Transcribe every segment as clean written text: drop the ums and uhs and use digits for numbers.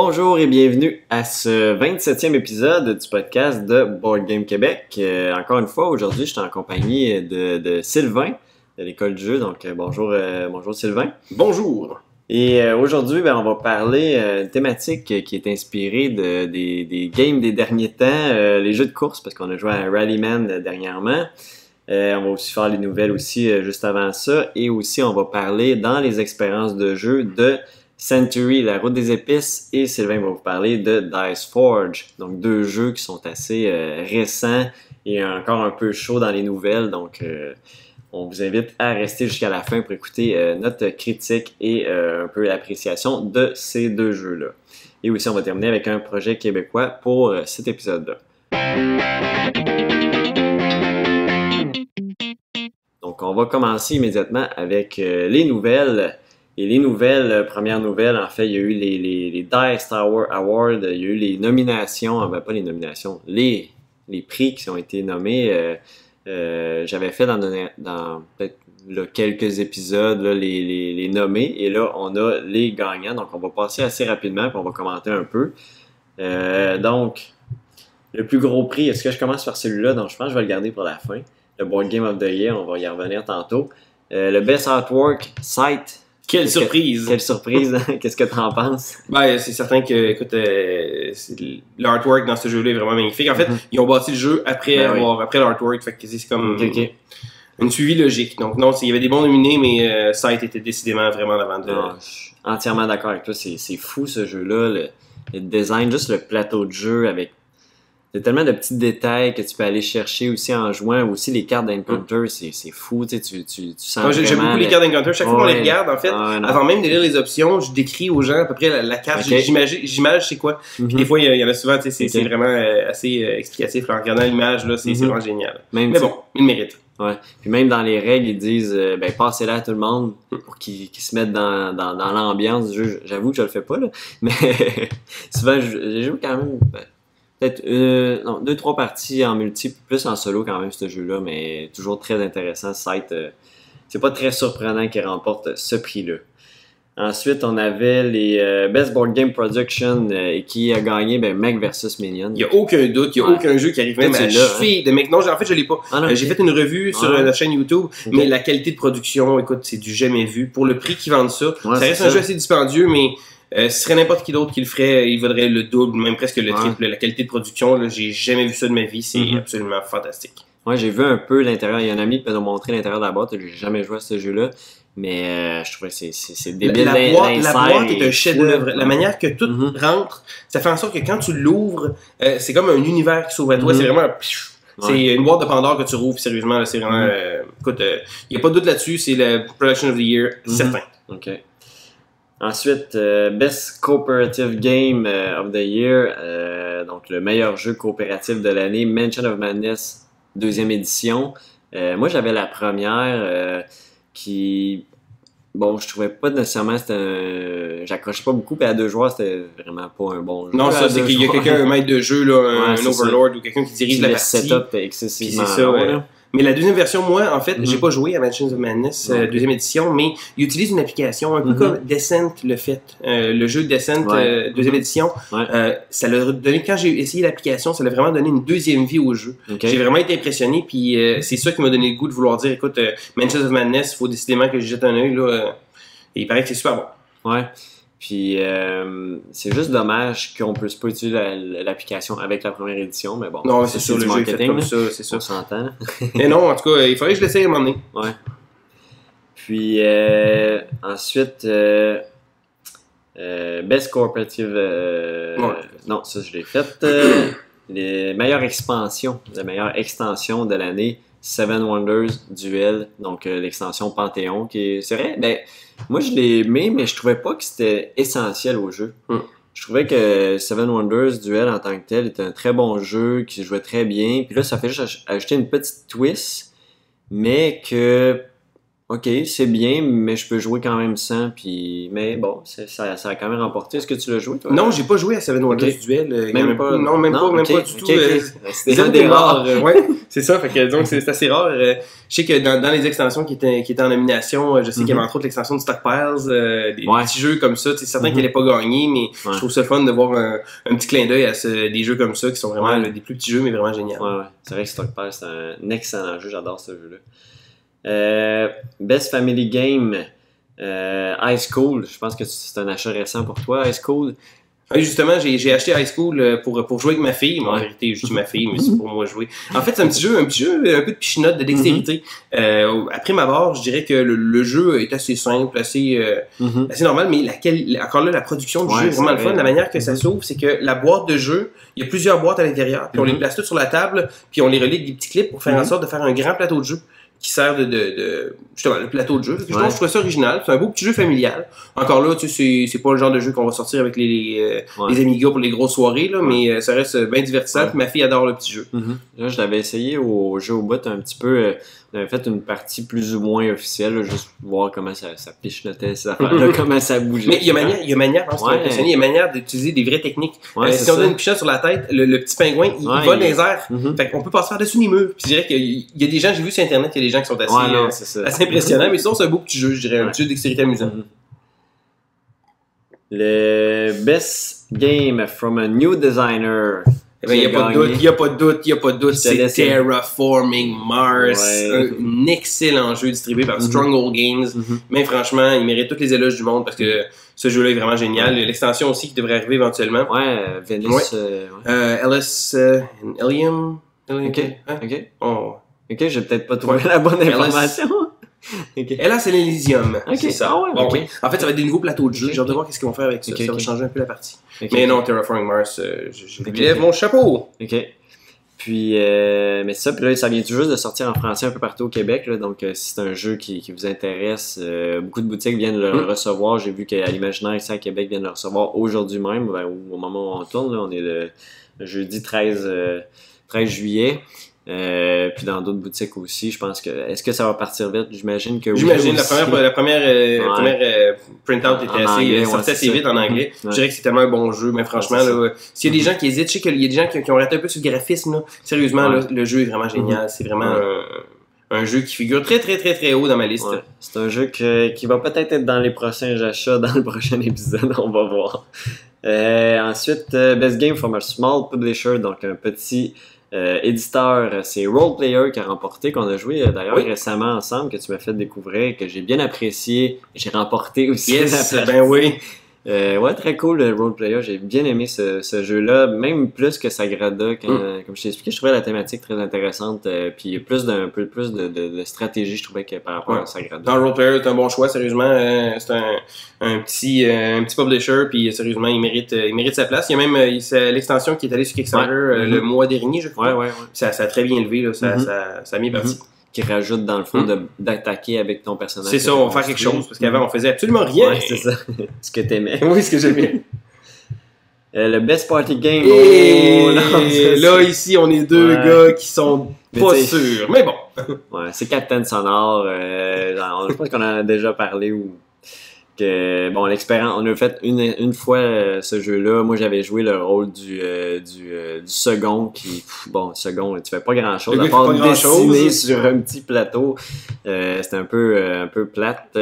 Bonjour et bienvenue à ce 27e épisode du podcast de Board Game Québec. Encore une fois, aujourd'hui, je suis en compagnie de Sylvain de l'École du jeu. Donc, bonjour Sylvain. Bonjour. Et aujourd'hui, on va parler d'une thématique qui est inspirée des games des derniers temps, les jeux de course, parce qu'on a joué à Rallyman dernièrement. On va aussi faire les nouvelles aussi juste avant ça. Et aussi, on va parler dans les expériences de jeu de Century, la route des épices, et Sylvain va vous parler de Dice Forge. Donc, deux jeux qui sont assez récents et encore un peu chauds dans les nouvelles. Donc, on vous invite à rester jusqu'à la fin pour écouter notre critique et un peu l'appréciation de ces deux jeux-là. Et aussi, on va terminer avec un projet québécois pour cet épisode-là. Donc, on va commencer immédiatement avec les nouvelles. Et les nouvelles, première nouvelle, en fait, il y a eu les Dice Tower Awards, il y a eu les nominations, pas les nominations, les prix qui ont été nommés. J'avais fait dans peut-être là, quelques épisodes là, les nommés, et là, on a les gagnants. Donc, on va passer assez rapidement, puis on va commenter un peu. Donc, le plus gros prix, est-ce que je commence par celui-là? Donc, je pense que je vais le garder pour la fin. Le Board Game of the Year, on va y revenir tantôt. Le Best Artwork, Site. Quelle surprise! Quelle surprise! Qu'est-ce que tu en penses? Ben, c'est certain que, écoute, l'artwork dans ce jeu-là est vraiment magnifique. En fait, ils ont bâti le jeu après l'artwork, fait que c'est comme une suivi logique. Donc non, il y avait des bons nominés, mais Sight était décidément vraiment en avant de... Non, je suis entièrement d'accord avec toi. C'est fou ce jeu-là. Le design, juste le plateau de jeu avec... Il y a tellement de petits détails que tu peux aller chercher aussi en jouant. Aussi, les cartes d'Encounter, c'est fou. Tu sens Moi, j'aime beaucoup les cartes d'Encounter. Chaque fois qu'on les regarde, en fait, avant même de lire les options, je décris aux gens à peu près la carte. J'imagine c'est quoi. Puis des fois, il y en a souvent, c'est vraiment assez explicatif. Là, en regardant l'image, là, c'est vraiment génial. Mais bon, il le mérite. Ouais. Puis même dans les règles, ils disent passez-la à tout le monde pour qu'ils se mettent dans l'ambiance du jeu. J'avoue que je le fais pas, là. Mais souvent, j'ai joué quand même... peut-être 2-3 parties en multi, plus en solo quand même ce jeu-là, mais toujours très intéressant. Site, c'est pas très surprenant qu'il remporte ce prix-là. Ensuite, on avait les Best Board Game Production qui a gagné Mech vs Minion. Il n'y a aucun doute, il n'y a aucun jeu qui arrive même à la cheville de Mech. Non, en fait, je l'ai pas. J'ai fait une revue sur la chaîne YouTube, mais la qualité de production, écoute, c'est du jamais vu. Pour le prix qu'ils vendent ça, ça reste un jeu assez dispendieux, mais... ce serait n'importe qui d'autre qui le ferait, il vaudrait le double, même presque le triple. La qualité de production, là, j'ai jamais vu ça de ma vie, c'est absolument fantastique. Ouais, j'ai vu un peu l'intérieur. Il y a un ami qui m'a montré l'intérieur de la boîte. J'ai jamais joué à ce jeu-là, mais je trouvais que c'est débile. La boîte est un chef-d'œuvre. La manière que tout rentre, ça fait en sorte que quand tu l'ouvres, c'est comme un univers qui s'ouvre à toi. C'est vraiment... C'est une boîte de Pandore que tu rouvres, sérieusement. Là, c'est vraiment... écoute, il n'y a pas de doute là-dessus, c'est le Production of the Year, certain. OK. Ensuite, Best Cooperative Game of the Year, donc le meilleur jeu coopératif de l'année, Mansion of Madness, 2e édition. Moi, j'avais la première qui... Bon, je trouvais pas nécessairement... J'accrochais pas beaucoup, puis à 2 joueurs, c'était vraiment pas un bon jeu. Non, ça, c'est qu'il y a quelqu'un, un maître de jeu, là, un overlord, ou quelqu'un qui dirige la partie. Le setup est excessivement long. Mais la deuxième version, moi, en fait, j'ai pas joué à Mansions of Madness, 2e édition, mais il utilise une application un peu comme Descent le fait. Le jeu Descent, 2e édition, ça l'a donné, quand j'ai essayé l'application, ça l'a vraiment donné une 2e vie au jeu. J'ai vraiment été impressionné, puis c'est ça qui m'a donné le goût de vouloir dire, écoute, Mansions of Madness, il faut décidément que je jette un œil, là, et il paraît que c'est super bon. Ouais. Puis c'est juste dommage qu'on ne puisse pas utiliser l'application avec la première édition, mais bon. Non, c'est sûr, le jeu est fait comme ça, c'est ça. On s'entend. Mais non, en tout cas, il faudrait que je l'essaye à un moment donné. Ouais. Puis ensuite, Best Cooperative... Non, ça je l'ai fait. Les meilleures expansions, la meilleure extension de l'année, Seven Wonders Duel, donc l'extension Panthéon, c'est vrai, moi je l'ai aimé, mais je trouvais pas que c'était essentiel au jeu. Je trouvais que Seven Wonders Duel en tant que tel était un très bon jeu, qui se jouait très bien, puis là ça fait juste ajouter une petite twist, mais que OK, c'est bien, mais je peux jouer quand même sans. Mais bon, ça a quand même remporté. Est-ce que tu l'as joué, toi? Non, j'ai pas joué à Seven Wonders Duel. Même pas? Non, même pas du tout. C'était un des rares. Ouais, c'est ça. Fait que, donc, c'est assez rare. Je sais que dans les extensions qui étaient en nomination, je sais qu'il y avait entre autres l'extension de Stockpiles, des petits jeux comme ça. C'est certain qu'ils n'allaient pas gagner, mais je trouve ça fun de voir un petit clin d'œil à des jeux comme ça qui sont vraiment des plus petits jeux, mais vraiment géniaux. Ouais. C'est vrai que Stockpiles, c'est un excellent jeu. J'adore ce jeu-là. Best Family Game, High School. Je pense que c'est un achat récent pour toi, High School. Oui, justement, j'ai acheté High School pour jouer avec ma fille. Mais en vérité, je dis ma fille, mais c'est pour moi jouer. En fait, c'est un petit jeu un peu de pichinotte, de dextérité. Après ma barre, je dirais que le jeu est assez simple, assez normal, mais encore là, la production du jeu est vraiment le fun. La manière que ça s'ouvre, c'est que la boîte de jeu, il y a plusieurs boîtes à l'intérieur, puis on les place toutes sur la table, puis on les relie avec des petits clips pour faire en sorte de faire un grand plateau de jeu qui sert justement le plateau de jeu. Je trouve ça original. C'est un beau petit jeu familial. Encore là, tu sais, c'est pas le genre de jeu qu'on va sortir avec les Amiga pour les grosses soirées, là, mais ça reste bien divertissant. Puis ma fille adore le petit jeu. Là, je l'avais essayé au jeu au bout un petit peu. On avait fait une partie plus ou moins officielle, là, juste pour voir comment ça pichenotait ces affaires-là, comment ça bougeait. Mais il y a manière, je pense que il y a manière d'utiliser des vraies techniques. Si on donne une pichette sur la tête, le petit pingouin, il vole dans les airs. Fait qu'on peut passer par-dessus les murs. Puis je dirais qu'il y a des gens, j'ai vu sur Internet, il y a des gens qui sont assez impressionnants, mais sinon c'est un beau petit jeu, je dirais, un petit jeu de dextérité amusant. Le Best Game from a New Designer. Il n'y a pas de doute, c'est Terraforming Mars, un excellent jeu distribué par Stronghold Games, mais franchement, il mérite tous les éloges du monde parce que ce jeu-là est vraiment génial. L'extension aussi qui devrait arriver éventuellement. Venice. Elysium. Ok, j'ai peut-être pas trouvé la bonne information. Là, c'est l'Elysium. C'est ça. En fait, ça va être des nouveaux plateaux de jeu. J'ai hâte de voir ce qu'ils vont faire avec ça. Ça va changer un peu la partie. Mais non, Terraforming Mars, je lève mon chapeau. OK. Puis, mais ça, puis là, ça vient tout juste de sortir en français un peu partout au Québec. Là, donc, si c'est un jeu qui vous intéresse, beaucoup de boutiques viennent le recevoir. J'ai vu qu'à l'Imaginaire, ici à Québec, viennent le recevoir aujourd'hui même, au moment où on tourne. Là, on est le jeudi 13 juillet. Puis dans d'autres boutiques aussi, je pense que... Est-ce que ça va partir vite? J'imagine que oui. J'imagine, la première print-out était sortie assez vite en anglais. Je dirais que c'est tellement un bon jeu, mais franchement, s'il y a des gens qui hésitent, je sais qu'il y a des gens qui ont raté un peu sur le graphisme, là. Sérieusement, là, le jeu est vraiment génial. C'est vraiment un jeu qui figure très, très, très, très haut dans ma liste. C'est un jeu qui va peut-être être dans les prochains achats, dans le prochain épisode, on va voir. Ensuite, Best Game from a Small Publisher, donc un petit... éditeur, c'est Roleplayer qui a remporté, qu'on a joué d'ailleurs récemment ensemble, que tu m'as fait découvrir, que j'ai bien apprécié. J'ai remporté aussi. Très cool le Roleplayer. J'ai bien aimé ce jeu-là, même plus que Sagrada. Comme je t'ai expliqué, je trouvais la thématique très intéressante. Puis un peu plus de stratégie, je trouvais que par rapport à Sagrada. Dans Roleplayer, c'est un bon choix, sérieusement. C'est un petit publisher, puis sérieusement, il mérite sa place. Il y a même l'extension qui est allée sur Kickstarter le mois dernier, je crois. Ça a très bien élevé, là. Ça a mis parti. Qui rajoute dans le fond d'attaquer avec ton personnage. C'est ça, on va faire quelque chose, parce qu'avant on faisait absolument rien. C'est ça. Ce que t'aimais. Oui, ce que j'aimais. Le Best Party Game. Là, ici, on est deux gars qui sont pas sûrs. Mais bon. C'est Captain Sonore. Je pense qu'on en a déjà parlé l'expérience, on a fait une fois ce jeu-là. Moi, j'avais joué le rôle du second second, tu fais pas grand-chose à part dessiner sur un petit plateau. C'était un peu plate.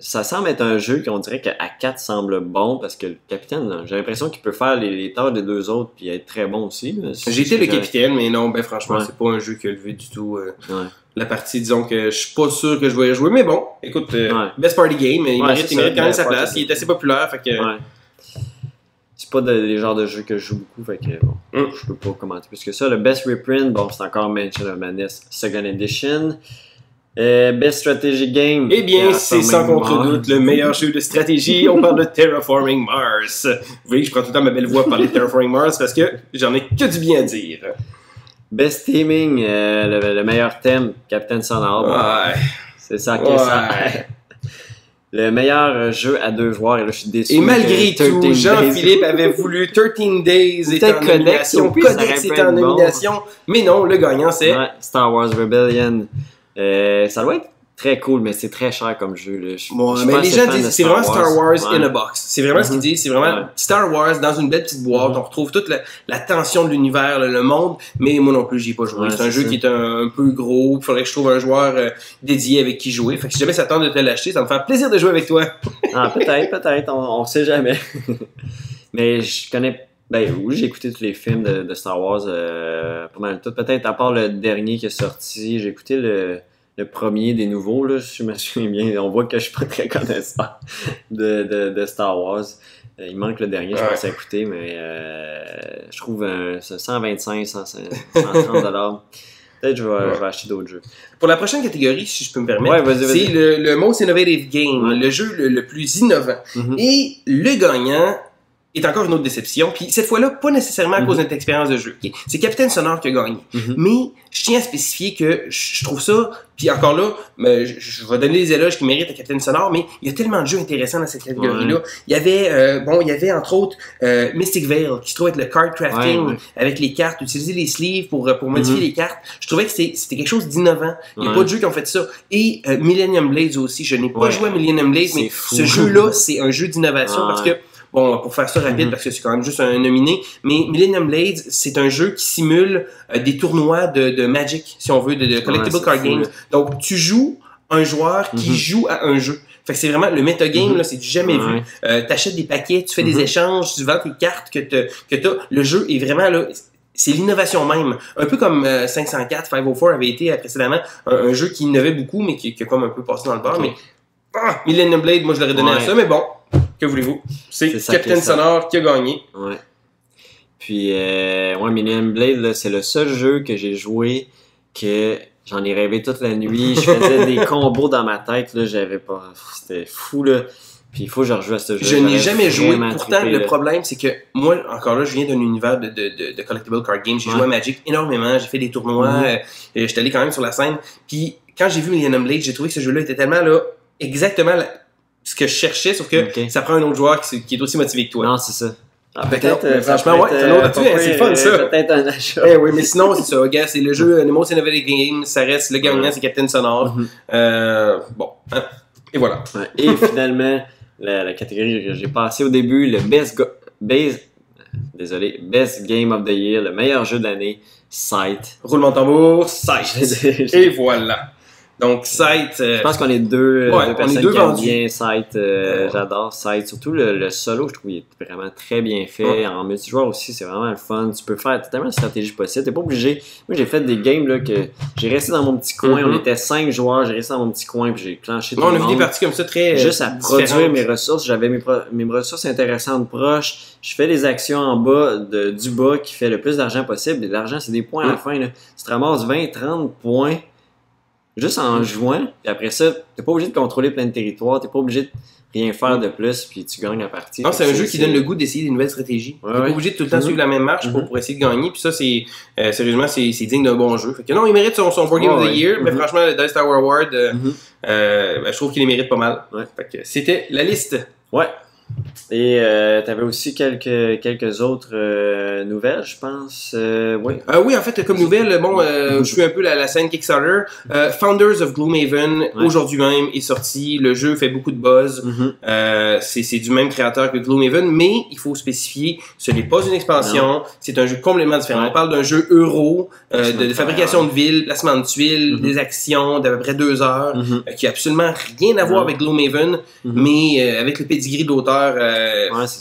Ça semble être un jeu qu'on dirait qu'à 4 semble bon parce que le capitaine, j'ai l'impression qu'il peut faire les tâches des deux autres puis être très bon aussi. J'ai été le capitaine, mais non, franchement, c'est pas un jeu qui a levé du tout. La partie, disons que je suis pas sûr que je vais y jouer, mais bon, écoute, Best Party Game, il mérite quand même sa place, il est assez populaire, fait que... C'est pas les genres de jeux que je joue beaucoup, fait que je peux pas commenter plus que ça. Le Best Reprint, c'est encore Mansion of Madness Second Edition. Best Strategy Game. Eh bien, c'est sans contre-doute le meilleur jeu de stratégie. On parle de Terraforming Mars. Vous voyez que je prends tout le temps ma belle voix pour parler de Terraforming Mars parce que j'en ai que du bien à dire. Best Theming, le meilleur thème, Captain Sonore. C'est ça qui est ça. Le meilleur jeu à 2 joueurs, et là je suis déçu. Et malgré tout, Jean-Philippe avait voulu 13 Days était en nomination, Codex était en nomination, mais non, le gagnant c'est... Star Wars Rebellion. Ça doit être très cool, mais c'est très cher comme jeu. Là. Mais les gens disent c'est vraiment Star Wars in a box. C'est vraiment ce qu'ils disent. C'est vraiment Star Wars dans une belle petite boîte. On retrouve toute la tension de l'univers, le monde. Mais moi non plus, j'y ai pas joué. C'est un jeu qui est un peu gros. Il faudrait que je trouve un joueur dédié avec qui jouer. Fait que si jamais ça tente de te l'acheter, ça me fait plaisir de jouer avec toi. Peut-être. On sait jamais. Mais je connais... oui, j'ai écouté tous les films de Star Wars, pas mal tout. Peut-être à part le dernier qui est sorti, j'ai écouté le premier des nouveaux, là, je me souviens bien. On voit que je suis pas très connaisseur de Star Wars. Il manque le dernier, je pense à écouter, mais je trouve 125, 130 $. Peut-être que je vais acheter d'autres jeux. Pour la prochaine catégorie, si je peux me permettre, c'est le Most Innovative Game, le jeu le plus innovant. Et le gagnant est encore une autre déception, puis cette fois-là, pas nécessairement à cause de notre expérience de jeu. Okay? C'est Capitaine Sonore qui a gagné. Mais je tiens à spécifier que je trouve ça, puis encore là, je vais donner les éloges qui méritent à Capitaine Sonore, mais il y a tellement de jeux intéressants dans cette catégorie-là. Il y avait entre autres Mystic Vale, qui se trouve être le card crafting avec les cartes, utiliser les sleeves pour modifier les cartes. Je trouvais que c'était quelque chose d'innovant. Il n'y a pas de jeux qui ont fait ça. Et Millennium Blades aussi. Je n'ai pas joué à Millennium Blades, mais ce jeu-là, c'est un jeu d'innovation parce que bon, pour faire ça rapide, parce que c'est quand même juste un nominé, mais Millennium Blades, c'est un jeu qui simule des tournois de Magic, si on veut, de Collectible Card Games. Donc, tu joues un joueur qui joue à un jeu. Fait que c'est vraiment le metagame, là, c'est du jamais vu. T'achètes des paquets, tu fais des échanges, tu vends tes cartes que t'as. Le jeu est vraiment là. C'est l'innovation même. Un peu comme 504, 504 avait été précédemment un jeu qui innovait beaucoup, mais qui a comme un peu passé dans le bar. Mais Millennium Blade, moi je l'aurais donné à ça, mais bon. Que voulez-vous? C'est Capitaine Sonore qui a gagné. Ouais. Puis, Millennium Blade, là, c'est le seul jeu que j'ai joué que j'en ai rêvé toute la nuit. Je faisais des combos dans ma tête, là, j'avais pas... C'était fou, là. Puis il faut que je rejoue à ce jeu. Je n'ai jamais joué. Pourtant, le problème, c'est que moi, encore là, je viens d'un univers de Collectible Card Games. J'ai joué à Magic énormément. J'ai fait des tournois. J'étais allé quand même sur la scène. Puis, quand j'ai vu Millennium Blade, j'ai trouvé que ce jeu-là était tellement, là, exactement ce que je cherchais, sauf que ça prend un autre joueur qui est aussi motivé que toi. Non, c'est ça. Peut-être, franchement, c'est un autre c'est le fun, ça. Peut-être un achat. Oui, mais sinon, c'est ça, gars, c'est le jeu, le Most Innovative Game, ça reste le gagnant, c'est Captain Sonore. Et voilà. Et finalement, la catégorie que j'ai passée au début, le Best Game of the Year, le meilleur jeu de l'année, Sight. Roulement de tambour, Sight. Et voilà. Donc, Sight... je pense qu'on est deux personnes qui aiment bien Sight. J'adore Sight. Surtout le solo, je trouve qu'il est vraiment très bien fait. En multijoueur aussi, c'est vraiment le fun. Tu peux faire tellement de stratégies possibles. T'es pas obligé... Moi, j'ai fait des games là, que j'ai resté dans mon petit coin. On était 5 joueurs. J'ai resté dans mon petit coin puis j'ai clenché tout le monde. On a vu des parties comme ça très juste à produire mes ressources. J'avais mes ressources intéressantes proches. Je fais les actions en bas du bas qui fait le plus d'argent possible. Et l'argent, c'est des points à la fin. Là. Tu te ramasses 20-30 points juste en jouant, puis après ça, t'es pas obligé de contrôler plein de territoires, t'es pas obligé de rien faire de plus, puis tu gagnes la partie. Non, c'est un jeu qui donne le goût d'essayer des nouvelles stratégies. T'es pas obligé de tout le temps suivre la même marche pour essayer de gagner, puis ça, c'est sérieusement, c'est digne d'un bon jeu. Fait que non, il mérite son Board Game of the Year, mais franchement, le Dice Tower Award, je trouve qu'il les mérite pas mal. Fait que c'était la liste. Ouais. Et t'avais aussi quelques autres nouvelles, je pense. Oui, en fait, comme nouvelle, je suis un peu la scène Kickstarter. Founders of Gloomhaven, aujourd'hui même, est sorti. Le jeu fait beaucoup de buzz. C'est du même créateur que Gloomhaven, mais il faut spécifier, ce n'est pas une expansion. C'est un jeu complètement différent. On parle d'un jeu euro, de fabrication de villes, placement de tuiles, des actions d'à peu près 2 heures, qui a absolument rien à voir avec Gloomhaven, mais avec le pedigree d'auteur.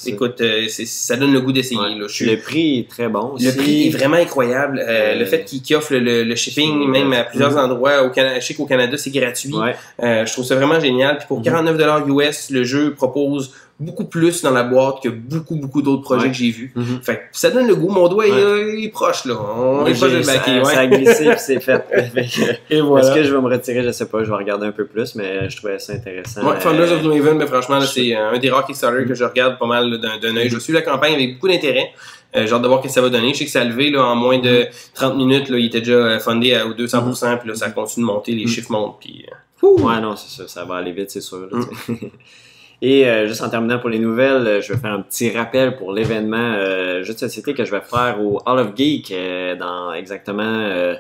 Écoute, ça donne le goût d'essayer. Le prix est très bon aussi. Le prix est vraiment incroyable. Le fait qu'il offre le shipping, même à plusieurs endroits, je sais qu'au Canada, c'est gratuit. Je trouve ça vraiment génial. Puis pour 49$ US, le jeu propose beaucoup plus dans la boîte que beaucoup d'autres projets que j'ai vus. Fait que ça donne le goût. Mon doigt est proche, là. On est proche de le baquer. Ça a glissé puis c'est fait. Et voilà. Est-ce que je vais me retirer? Je sais pas. Je vais regarder un peu plus, mais je trouvais ça intéressant. Founders of Gloomhaven, mais franchement, c'est un des rares Kickstarter que je regarde pas mal d'un œil. Je suis la campagne avec beaucoup d'intérêt. J'ai hâte de voir ce que ça va donner. Je sais que ça a levé là, en moins de 30 minutes. Là, il était déjà fundé à 200%. Puis là, ça continue de monter. Les chiffres montent. Puis, ouais, non, c'est ça. Ça va aller vite, c'est sûr. Et juste en terminant pour les nouvelles, je vais faire un petit rappel pour l'événement jeu de société que je vais faire au Hall of Geek dans exactement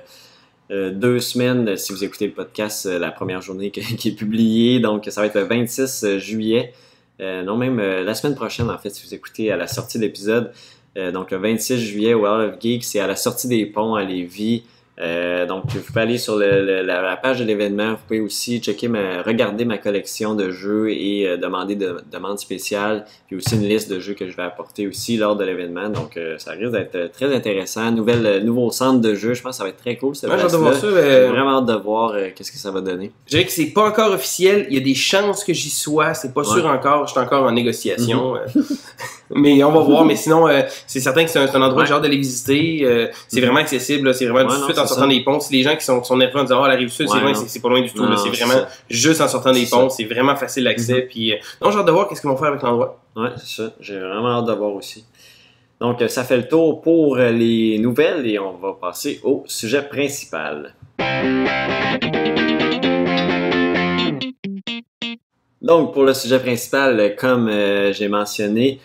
2 semaines si vous écoutez le podcast, la première journée qui est publiée. Donc, ça va être le 26 juillet. Non, même la semaine prochaine, en fait, si vous écoutez à la sortie de l'épisode. Donc, le 26 juillet, World of Geek, c'est à la sortie des ponts à Lévis. Donc, vous pouvez aller sur la page de l'événement. Vous pouvez aussi regarder ma collection de jeux et demander de demande spéciale. Puis aussi une liste de jeux que je vais apporter aussi lors de l'événement. Donc, ça risque d'être très intéressant. Nouveau centre de jeu. Je pense que ça va être très cool. J'ai vraiment hâte de voir qu'est-ce que ça va donner. Je dirais que c'est pas encore officiel. Il y a des chances que j'y sois. C'est pas sûr encore. Je suis encore en négociation. Mais on va voir. Mais sinon, c'est certain que c'est un endroit que j'ai hâte d'aller visiter. C'est vraiment accessible. C'est vraiment tout de suite en sortant des ponts. Si les gens qui sont nerveux en disant la Rive-Sud, c'est loin, c'est pas loin du tout. C'est vraiment juste en sortant des ponts. C'est vraiment facile d'accès. Puis, non, j'ai hâte de voir qu'est-ce qu'ils vont faire avec l'endroit. Ouais, c'est ça. J'ai vraiment hâte de voir aussi. Donc, ça fait le tour pour les nouvelles et on va passer au sujet principal. Donc, pour le sujet principal, comme j'ai mentionné,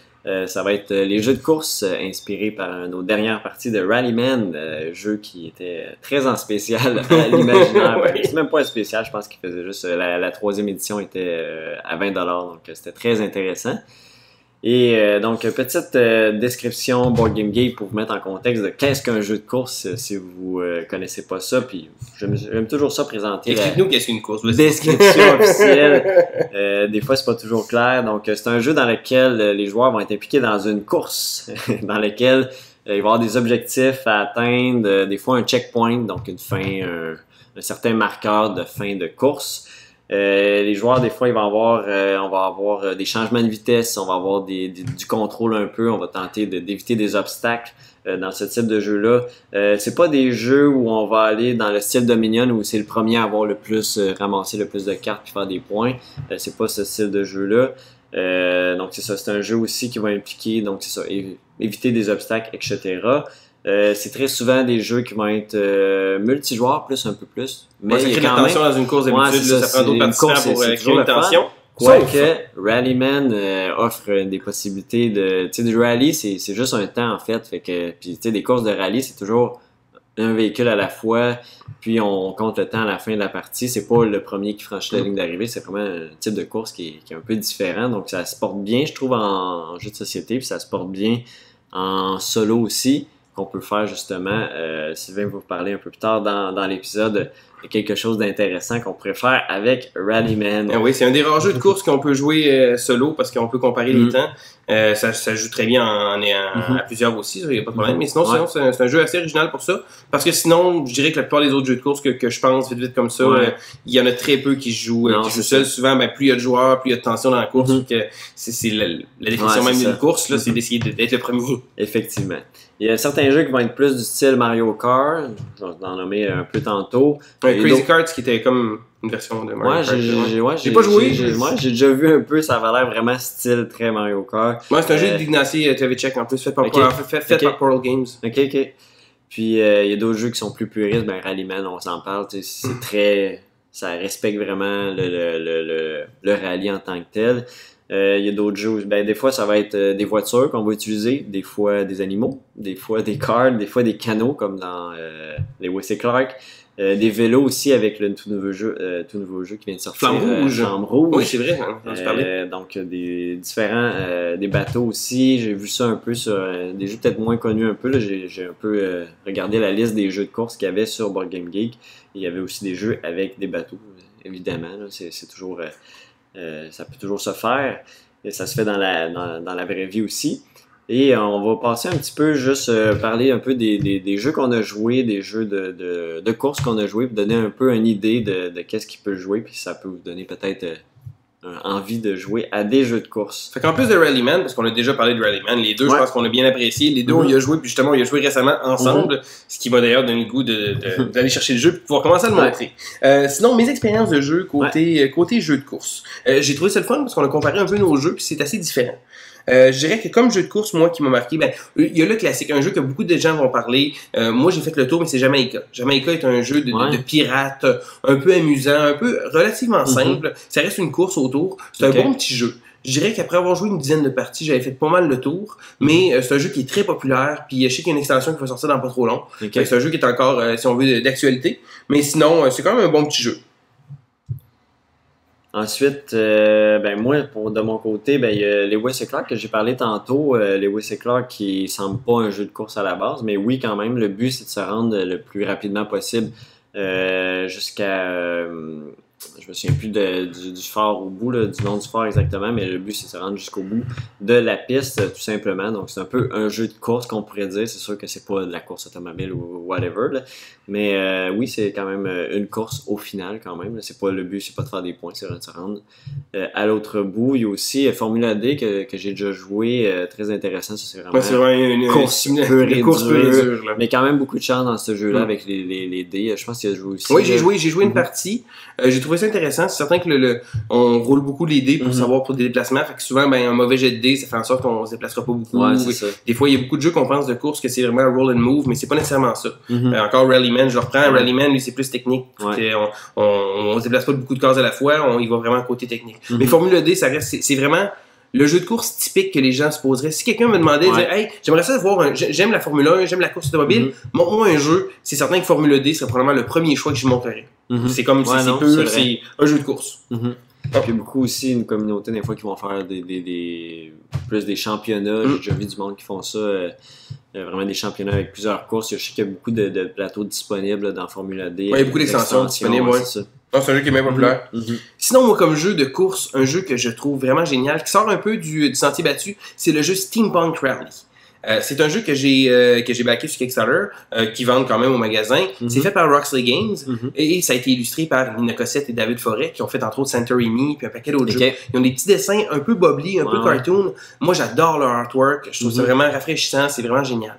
ça va être les jeux de course inspirés par nos dernières parties de Rallyman, jeu qui était très en spécial à l'imaginaire. C'est même pas un spécial, je pense qu'il faisait juste la 3e édition était à $20, donc c'était très intéressant. Et donc, petite description Board Game Geek pour vous mettre en contexte de qu'est-ce qu'un jeu de course si vous connaissez pas ça. Puis j'aime toujours ça présenter. Explique-nous qu'est-ce qu'une course. Description officielle. Des fois, c'est pas toujours clair. Donc, c'est un jeu dans lequel les joueurs vont être impliqués dans une course, dans lequel il va y avoir des objectifs à atteindre, des fois un checkpoint, donc une fin, un certain marqueur de fin de course. Les joueurs, des fois, on va avoir des changements de vitesse, on va avoir du contrôle un peu, on va tenter d'éviter des obstacles dans ce type de jeu-là. C'est pas des jeux où on va aller dans le style Dominion où c'est le premier à avoir le plus ramasser le plus de cartes puis faire des points. C'est pas ce style de jeu-là. Donc c'est ça, c'est un jeu aussi qui va impliquer, donc c'est ça, éviter des obstacles, etc. C'est très souvent des jeux qui vont être multijoueurs, un peu plus. Mais ça crée de l'attention dans une course d'habitude, ça prend d'autres participants pour créer une tension. Quoique Rallyman offre des possibilités de... Tu sais, du rallye, c'est juste un temps, en fait. Puis, tu sais, des courses de rallye, c'est toujours un véhicule à la fois, puis on compte le temps à la fin de la partie. C'est pas le premier qui franchit la ligne d'arrivée, c'est vraiment un type de course qui est un peu différent. Donc, ça se porte bien, je trouve, en jeu de société, puis ça se porte bien en solo aussi, qu'on peut faire justement. Sylvain va vous parler un peu plus tard dans l'épisode de quelque chose d'intéressant qu'on pourrait faire avec Rallyman. Oui, c'est un des rares jeux de course qu'on peut jouer solo parce qu'on peut comparer les temps. Ça joue très bien à plusieurs aussi, il n'y a pas de problème. Mais sinon, c'est un jeu assez original pour ça. Parce que sinon, je dirais que la plupart des autres jeux de course que je pense vite comme ça, il y en a très peu qui jouent seul. Souvent, plus il y a de joueurs, plus il y a de tension dans la course. Que c'est la définition même d'une course, là, c'est d'essayer d'être le premier. Effectivement. Il y a certains jeux qui vont être plus du style Mario Kart, je vais en nommer un peu tantôt. Crazy Kart, qui était comme une version de Mario Kart. J'ai pas joué. J'ai déjà vu un peu, ça avait l'air vraiment style très Mario Kart. C'est un jeu d'Ignacy Tevicek en plus, fait par Portal Games. Ok. Puis il y a d'autres jeux qui sont plus puristes, Rallyman, on s'en parle, c'est très... Ça respecte vraiment le rallye en tant que tel. Il y a d'autres jeux, des fois ça va être des voitures qu'on va utiliser, des fois des animaux, des fois des cars, des fois des canots comme dans les Lewis et Clark, des vélos aussi avec le tout nouveau jeu qui vient de sortir. Flamme Rouge. Oui, c'est vrai, donc des différents des bateaux aussi. J'ai vu ça un peu sur des jeux peut-être moins connus un peu. Là. J'ai un peu regardé la liste des jeux de course qu'il y avait sur Board Game Geek. Il y avait aussi des jeux avec des bateaux, évidemment. Là. C'est toujours... ça peut toujours se faire et ça se fait dans la vraie vie aussi. Et on va passer un petit peu, juste parler un peu des jeux qu'on a joués, des jeux de course qu'on a joués, pour donner un peu une idée de qu'est-ce qui peut jouer, puis ça peut vous donner peut-être envie de jouer à des jeux de course. Fait qu'en plus de Rallyman, parce qu'on a déjà parlé de Rallyman, les deux, je pense qu'on a bien apprécié. Les deux, on y a joué, puis justement, on y a joué récemment ensemble, ce qui m'a d'ailleurs donné le goût d'aller chercher le jeu pour pouvoir commencer à le montrer. Sinon, mes expériences de jeu côté jeu de course. J'ai trouvé ça le fun parce qu'on a comparé un peu nos jeux, puis c'est assez différent. Je dirais que comme jeu de course, moi, qui m'a marqué, il y a le classique, un jeu que beaucoup de gens vont parler. Moi, j'ai fait le tour, mais c'est Jamaica. Jamaica est un jeu de pirates, un peu amusant, un peu relativement simple. Ça reste une course autour. C'est un bon petit jeu. Je dirais qu'après avoir joué une dizaine de parties, j'avais fait pas mal le tour, mais c'est un jeu qui est très populaire, puis je sais qu'il y a une extension qui va sortir dans pas trop long. Okay. C'est un jeu qui est encore, si on veut, d'actualité, mais sinon, c'est quand même un bon petit jeu. Ensuite, moi, de mon côté, il y a Lewis et Clark que j'ai parlé tantôt. Lewis et Clark qui semble pas un jeu de course à la base, mais oui, quand même, le but c'est de se rendre le plus rapidement possible jusqu'à... je me souviens plus du phare au bout, là, du nom du phare exactement, mais le but c'est de se rendre jusqu'au bout de la piste, tout simplement. Donc c'est un peu un jeu de course qu'on pourrait dire. C'est sûr que c'est pas de la course automobile ou whatever, là. Mais oui, c'est quand même une course au final quand même. C'est pas le but, c'est pas de faire des points, c'est de se rendre à l'autre bout. Il y a aussi Formula D que j'ai déjà joué, très intéressant. Ça, c'est vraiment une course pure et dure, mais quand même beaucoup de chance dans ce jeu-là avec les dés. Je pense qu'il y a joué aussi. Oui, j'ai joué une partie. J'ai trouvé ça intéressant. C'est certain que on roule beaucoup les dés pour savoir pour des déplacements. Fait que souvent, un mauvais jet de dés, ça fait en sorte qu'on se déplacera pas beaucoup. Ouais, des fois, il y a beaucoup de jeux qu'on pense de course que c'est vraiment un roll and move, mais c'est pas nécessairement ça. Encore Rallyman, je le reprends. Rallyman, lui, c'est plus technique. On se déplace pas beaucoup de cases à la fois. On y va vraiment côté technique. Mais Formule D, ça reste, c'est vraiment le jeu de course typique que les gens se poseraient. Si quelqu'un me demandait, disait, hey, j'aimerais ça voir j'aime la Formule 1, j'aime la course automobile, montre-moi un jeu, c'est certain que Formule D serait probablement le premier choix que je montrerais. C'est comme si c'est pur, c'est un jeu de course. Il y a beaucoup aussi une communauté des fois qui vont faire plus des championnats. J'ai déjà vu du monde qui font ça, vraiment des championnats avec plusieurs courses. Je sais qu'il y a beaucoup de plateaux disponibles dans Formula D. Il y a beaucoup d'extensions disponibles. C'est un jeu qui est bien populaire. Sinon, moi, comme jeu de course, un jeu que je trouve vraiment génial, qui sort un peu du sentier battu, c'est le jeu Steampunk Rally. C'est un jeu que j'ai backé sur Kickstarter, qui vendent quand même au magasin. C'est fait par Roxley Games et ça a été illustré par Nina Cossette et David Forêt qui ont fait entre autres Santorini puis un paquet d'autres jeux. Ils ont des petits dessins un peu bubbly, un peu cartoon. Moi, j'adore leur artwork. Je trouve ça vraiment rafraîchissant. C'est vraiment génial.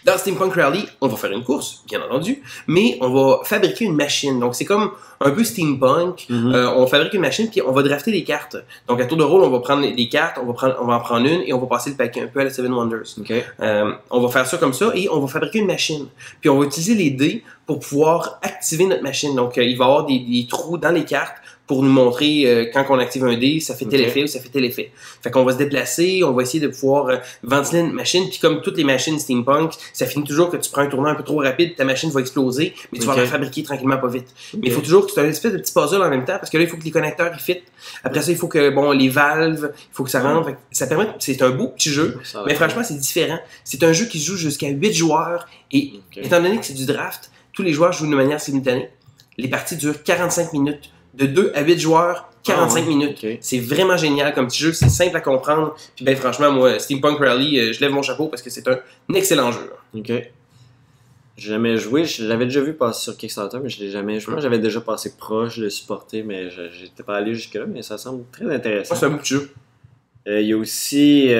Dans Steampunk Rally, on va faire une course, bien entendu, mais on va fabriquer une machine. Donc, c'est comme un peu steampunk. On fabrique une machine, puis on va drafter des cartes. Donc, à tour de rôle, on va prendre les cartes, on va en prendre une, et on va passer le paquet un peu à la Seven Wonders. On va faire ça comme ça, et on va fabriquer une machine. Puis, on va utiliser les dés pour pouvoir activer notre machine. Donc, il va y avoir des trous dans les cartes pour nous montrer quand on active un dé, ça fait tel effet ou ça fait tel effet. Fait qu'on va se déplacer, on va essayer de pouvoir ventiler une machine, puis comme toutes les machines steampunk, ça finit toujours que tu prends un tournant un peu trop rapide, ta machine va exploser, mais tu vas la fabriquer tranquillement pas vite. Mais il faut toujours que tu aies une espèce de petit puzzle en même temps, parce que là, il faut que les connecteurs ils fit. Après ça, il faut que les valves, il faut que ça rentre. Ça permet, c'est un beau petit jeu, mais franchement, c'est différent. C'est un jeu qui se joue jusqu'à 8 joueurs, et étant donné que c'est du draft, tous les joueurs jouent de manière simultanée. Les parties durent 45 minutes. De 2 à 8 joueurs, 45 minutes. C'est vraiment génial comme petit jeu, c'est simple à comprendre. Puis franchement, moi, Steampunk Rally, je lève mon chapeau parce que c'est un excellent jeu. J'ai jamais joué, je l'avais déjà vu passer sur Kickstarter, mais je l'ai jamais joué. J'avais déjà passé proche de le supporter, mais j'étais pas allé jusque-là, mais ça semble très intéressant. C'est un beau petit jeu. Il y a aussi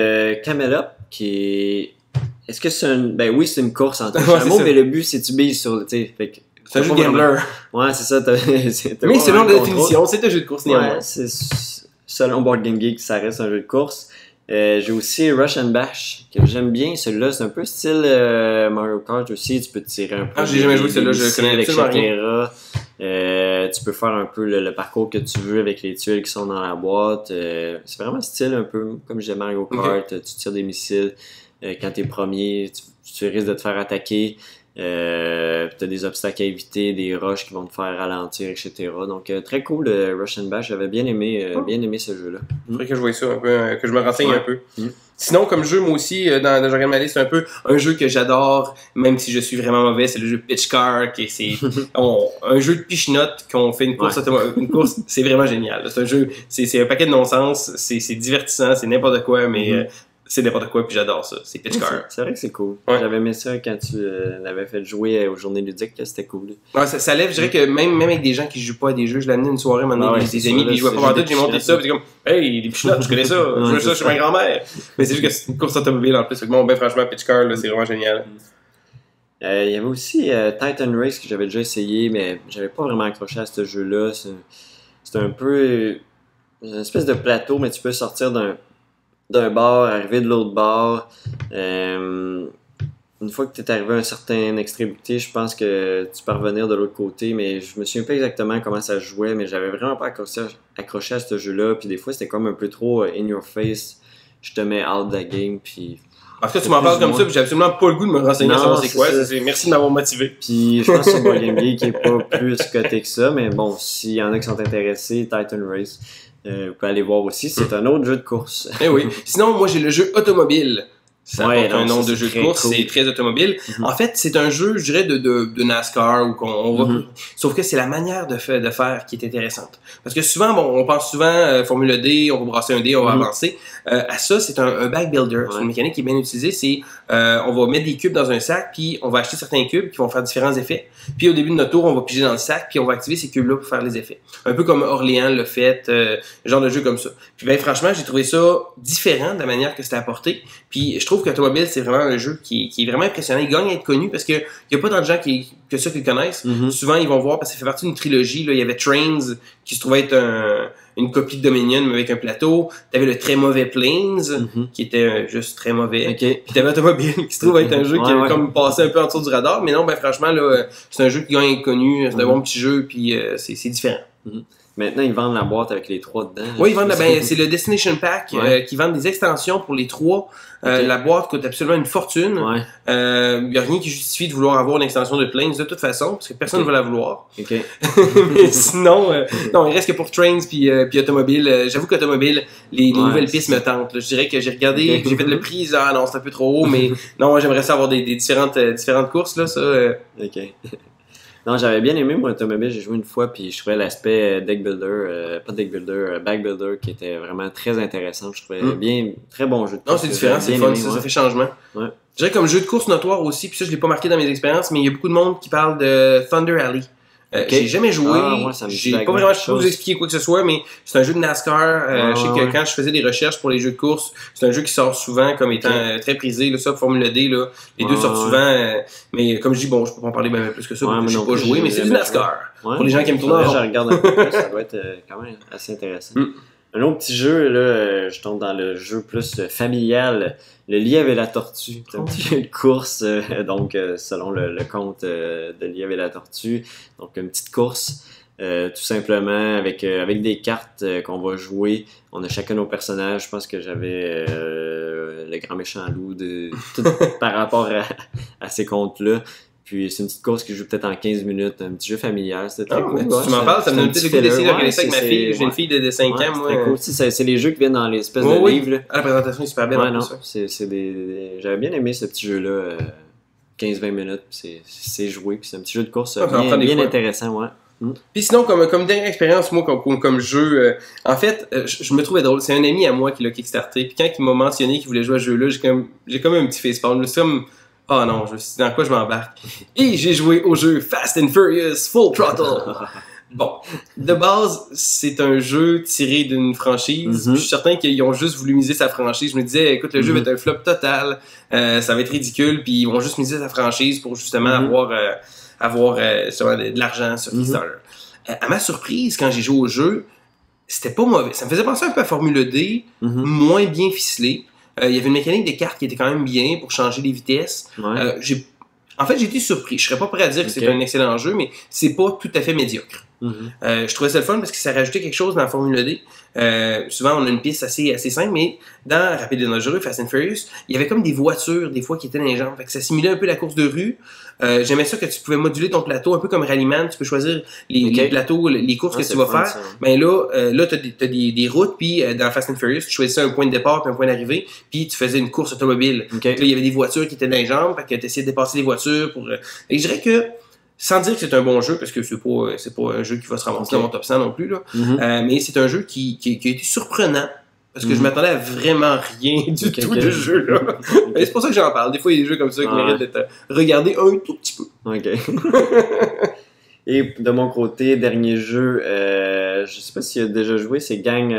Camel Up, qui est... Est-ce que c'est une... Ben oui, c'est une course en chameau, mais le but, c'est tu bises sur... C'est un jeu de gambler. Ouais, c'est ça. Mais selon la définition, c'est un jeu de course néanmoins. Ouais, selon Board Game Geek, ça reste un jeu de course. J'ai aussi Rush and Bash, que j'aime bien. Celui-là, c'est un peu style Mario Kart aussi. Tu peux tirer un peu. J'ai jamais joué celui-là, je connais absolument rien. Tu peux faire un peu le parcours que tu veux avec les tuiles qui sont dans la boîte. C'est vraiment style un peu comme j'ai Mario Kart. Tu tires des missiles. Quand t'es premier, tu risques de te faire attaquer. T'as des obstacles à éviter, des roches qui vont te faire ralentir, etc. Donc très cool Rush and Bash, j'avais bien aimé ce jeu-là. Il faudrait que je voie ça un peu, que je me renseigne un peu. Sinon, comme jeu, moi aussi, dans je regarde ma liste, c'est un peu un jeu que j'adore, même si je suis vraiment mauvais, c'est le jeu Pitch Car, qui c'est un jeu de pichenote qu'on fait une course, c'est vraiment génial. C'est un jeu, c'est un paquet de non-sens, c'est divertissant, c'est n'importe quoi, mais c'est n'importe quoi, puis j'adore ça. C'est Pitch Car. C'est vrai que c'est cool. J'avais aimé ça quand tu l'avais fait jouer aux journées ludiques, c'était cool. Ouais, ça lève, je dirais que même avec des gens qui jouent pas à des jeux, je l'ai amené une soirée, maintenant avec des amis, puis ils jouaient pas partout, j'ai monté ça, puis c'est comme, hey, les pichenottes, je connais ça, je joue ça chez ma grand-mère. Mais c'est juste que c'est une course automobile en plus. Bon, franchement, Pitch Car, là, c'est vraiment génial. Il y avait aussi Titan Race que j'avais déjà essayé, mais j'avais pas vraiment accroché à ce jeu-là. C'est un peu une espèce de plateau, mais tu peux sortir d'un bar, arriver de l'autre bar. Une une fois que tu es arrivé à une certaine extrémité, je pense que tu peux revenir de l'autre côté, mais je me souviens pas exactement comment ça se jouait, mais j'avais vraiment pas accroché à ce jeu-là, puis des fois c'était comme un peu trop in your face, je te mets out de la game, puis... En tout cas, tu m'en parles comme ça, puis j'ai absolument pas le goût de me renseigner sur c'est quoi. Merci de m'avoir motivé. Puis je pense que c'est Board Game Geek qui est pas plus coté que ça, mais bon, s'il y en a qui sont intéressés, Titan Race, vous pouvez aller voir aussi, c'est un autre jeu de course. Eh oui. Sinon, moi j'ai le jeu Automobile. Ça porte un nom de jeu de course, cool. c'est très automobile. En fait, c'est un jeu, je dirais, de NASCAR où on va. Sauf que c'est la manière de faire qui est intéressante. Parce que souvent, on pense souvent Formule D, on va brasser un dé, on va avancer. À ça, c'est un back builder. C'est une mécanique qui est bien utilisée. C'est on va mettre des cubes dans un sac, puis on va acheter certains cubes qui vont faire différents effets. Puis au début de notre tour, on va piger dans le sac, puis on va activer ces cubes-là pour faire les effets. Un peu comme Orléans l'a fait, genre de jeu comme ça. Puis ben franchement, j'ai trouvé ça différent de la manière que c'était apporté. Puis je trouve qu'Automobile, c'est vraiment un jeu qui est vraiment impressionnant. Il gagne à être connu parce que il y a pas tant de gens qui le connaissent. Souvent, ils vont voir parce que ça fait partie d'une trilogie. Là, il y avait Trains qui se trouvait être une copie de Dominion mais avec un plateau. T'avais le très mauvais Planes qui était juste très mauvais. Puis t'avais Automobile qui se trouve être un jeu qui a comme passé un peu en dessous du radar. Mais non, ben franchement, là, c'est un jeu qui gagne à être connu. C'est un bon petit jeu puis c'est différent. Maintenant, ils vendent la boîte avec les 3 dedans. Oui, ils vendent c'est le Destination Pack qui vendent des extensions pour les 3. La boîte coûte absolument une fortune. Il n'y a rien qui justifie de vouloir avoir une extension de Planes de toute façon, parce que personne ne va la vouloir. Mais sinon, non, il reste que pour Trains puis Automobile. J'avoue qu'Automobile, les nouvelles pistes me tentent. Là. Je dirais que j'ai regardé, j'ai fait le prix, non, c'est un peu trop haut, mais non, j'aimerais ça avoir des différentes courses, là, ça. Non, j'avais bien aimé moi Automobile, j'ai joué une fois puis je trouvais l'aspect deck builder, pas deck builder, back builder qui était vraiment très intéressant. Je trouvais bien, très bon jeu de course. Non, c'est différent, c'est fun, ça fait changement. Je dirais comme jeu de course notoire aussi, puis ça je l'ai pas marqué dans mes expériences, mais il y a beaucoup de monde qui parle de Thunder Alley. J'ai jamais joué, j'ai pas vraiment je peux vous expliquer quoi que ce soit, mais c'est un jeu de NASCAR. Je sais que quand je faisais des recherches pour les jeux de course, c'est un jeu qui sort souvent comme étant très prisé, là, ça, Formule D, là, les deux sortent souvent, mais comme je dis, bon, je peux pas en parler même plus que ça, parce que je sais pas jouer, mais c'est du NASCAR. Pour les gens qui aiment tourner en rond. Je regarde un peu plus, ça doit être quand même assez intéressant. Un autre petit jeu, là, je tombe dans le jeu plus familial, le Lièvre et la Tortue. C'est un petit jeu de course, donc selon le conte de Lièvre et la Tortue. Donc une petite course, tout simplement avec des cartes qu'on va jouer. On a chacun nos personnages. Je pense que j'avais le grand méchant loup tout par rapport à ces contes-là. Puis c'est une petite course qui joue peut-être en 15 minutes, un petit jeu familial, c'était très cool. Tu m'en parles, ça me donne peut-être le goût d'essayer d'organiser ça avec ma fille. J'ai une fille de 5 ans, moi. C'est cool. C'est les jeux qui viennent dans l'espèce de livre. Là. La présentation est super belle. J'avais bien aimé ce petit jeu-là, 15-20 minutes, c'est joué, puis c'est un petit jeu de course bien intéressant, Puis sinon, comme dernière expérience, moi, comme jeu, en fait, je me trouvais drôle. C'est un ami à moi qui l'a kickstarté, puis quand il m'a mentionné qu'il voulait jouer à ce jeu-là, j'ai comme un petit facepalm. C'est comme... Oh non, je me suis dit dans quoi je m'embarque. Et j'ai joué au jeu Fast and Furious Full Throttle. Bon, de base, c'est un jeu tiré d'une franchise. Je suis certain qu'ils ont juste voulu miser sa franchise. Je me disais, écoute, le jeu va être un flop total. Ça va être ridicule. Puis ils vont juste miser sa franchise pour justement avoir de l'argent sur Kickstarter. À ma surprise, quand j'ai joué au jeu, c'était pas mauvais. Ça me faisait penser un peu à Formule D, moins bien ficelé. Il y avait une mécanique des cartes qui était quand même bien pour changer les vitesses. En fait, j'ai été surpris. Je serais pas prêt à dire que c'est un excellent jeu, mais c'est pas tout à fait médiocre. Je trouvais ça le fun parce que ça rajoutait quelque chose dans la Formule D. Souvent, on a une piste assez simple, mais dans Rapide et Dangereux, Fast and Furious, il y avait comme des voitures, des fois, qui étaient dans les jambes. Fait que ça simulait un peu la course de rue. J'aimais ça que tu pouvais moduler ton plateau, un peu comme Rallyman. Tu peux choisir les plateaux, les courses que tu vas faire. Mais là, t'as des routes, puis dans Fast and Furious, tu choisissais un point de départ puis un point d'arrivée, puis tu faisais une course automobile. Là, il y avait des voitures qui étaient dans les jambes, fait que tu essayais de dépasser les voitures. Et je dirais que, sans dire que c'est un bon jeu, parce que c'est pas un jeu qui va se ramasser dans mon top 100 non plus, là. Mais c'est un jeu qui a été surprenant. Parce que je m'attendais à vraiment rien du tout de ce jeu-là. C'est pour ça que j'en parle. Des fois, il y a des jeux comme ça qui méritent d'être regardés un tout petit peu. Et de mon côté, dernier jeu, je sais pas si tu as déjà joué, c'est Gang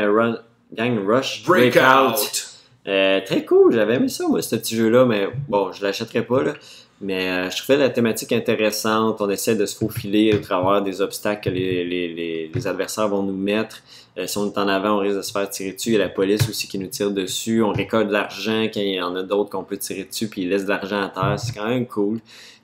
Rush Breakout. Très cool, j'avais aimé ça, moi, ce petit jeu-là, mais bon, je l'achèterais pas, là. Mais je trouvais la thématique intéressante. On essaie de se faufiler au travers des obstacles que les adversaires vont nous mettre. Si on est en avant, on risque de se faire tirer dessus. Il y a la police aussi qui nous tire dessus. On récolte de l'argent quand il y en a d'autres qu'on peut tirer dessus, puis ils laissent de l'argent à terre. C'est quand même cool.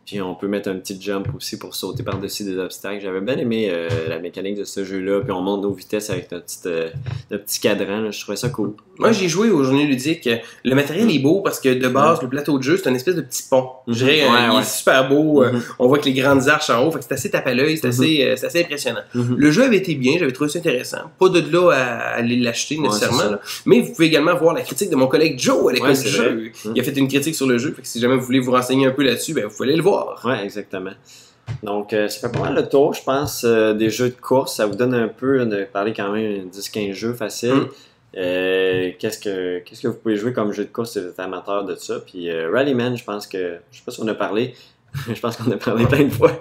Puis on peut mettre un petit jump aussi pour sauter par-dessus des obstacles. J'avais bien aimé la mécanique de ce jeu-là. Puis on monte nos vitesses avec notre petit cadran. Là. Je trouvais ça cool. Moi, j'ai joué aux Journées ludiques. Le matériel est beau parce que de base, le plateau de jeu, c'est une espèce de petit pont. Je dirais, il est super beau. On voit que les grandes arches en haut. Fait que c'est assez tape à l'œil. C'est assez impressionnant. Le jeu avait été bien. J'avais trouvé ça intéressant. Pas de là à aller l'acheter nécessairement. Là. Mais vous pouvez également voir la critique de mon collègue Joe à l'école du jeu. Il a fait une critique sur le jeu. Fait que si jamais vous voulez vous renseigner un peu là-dessus, ben, vous pouvez aller le voir. Oui, exactement. Donc, ça fait pas mal le tour, je pense, des jeux de course. Ça vous donne un peu de parler quand même 10-15 jeux faciles. Qu'est-ce que vous pouvez jouer comme jeu de course si vous êtes amateur de ça? Puis Rallyman, je sais pas si on a parlé. Je pense qu'on a parlé plein de fois.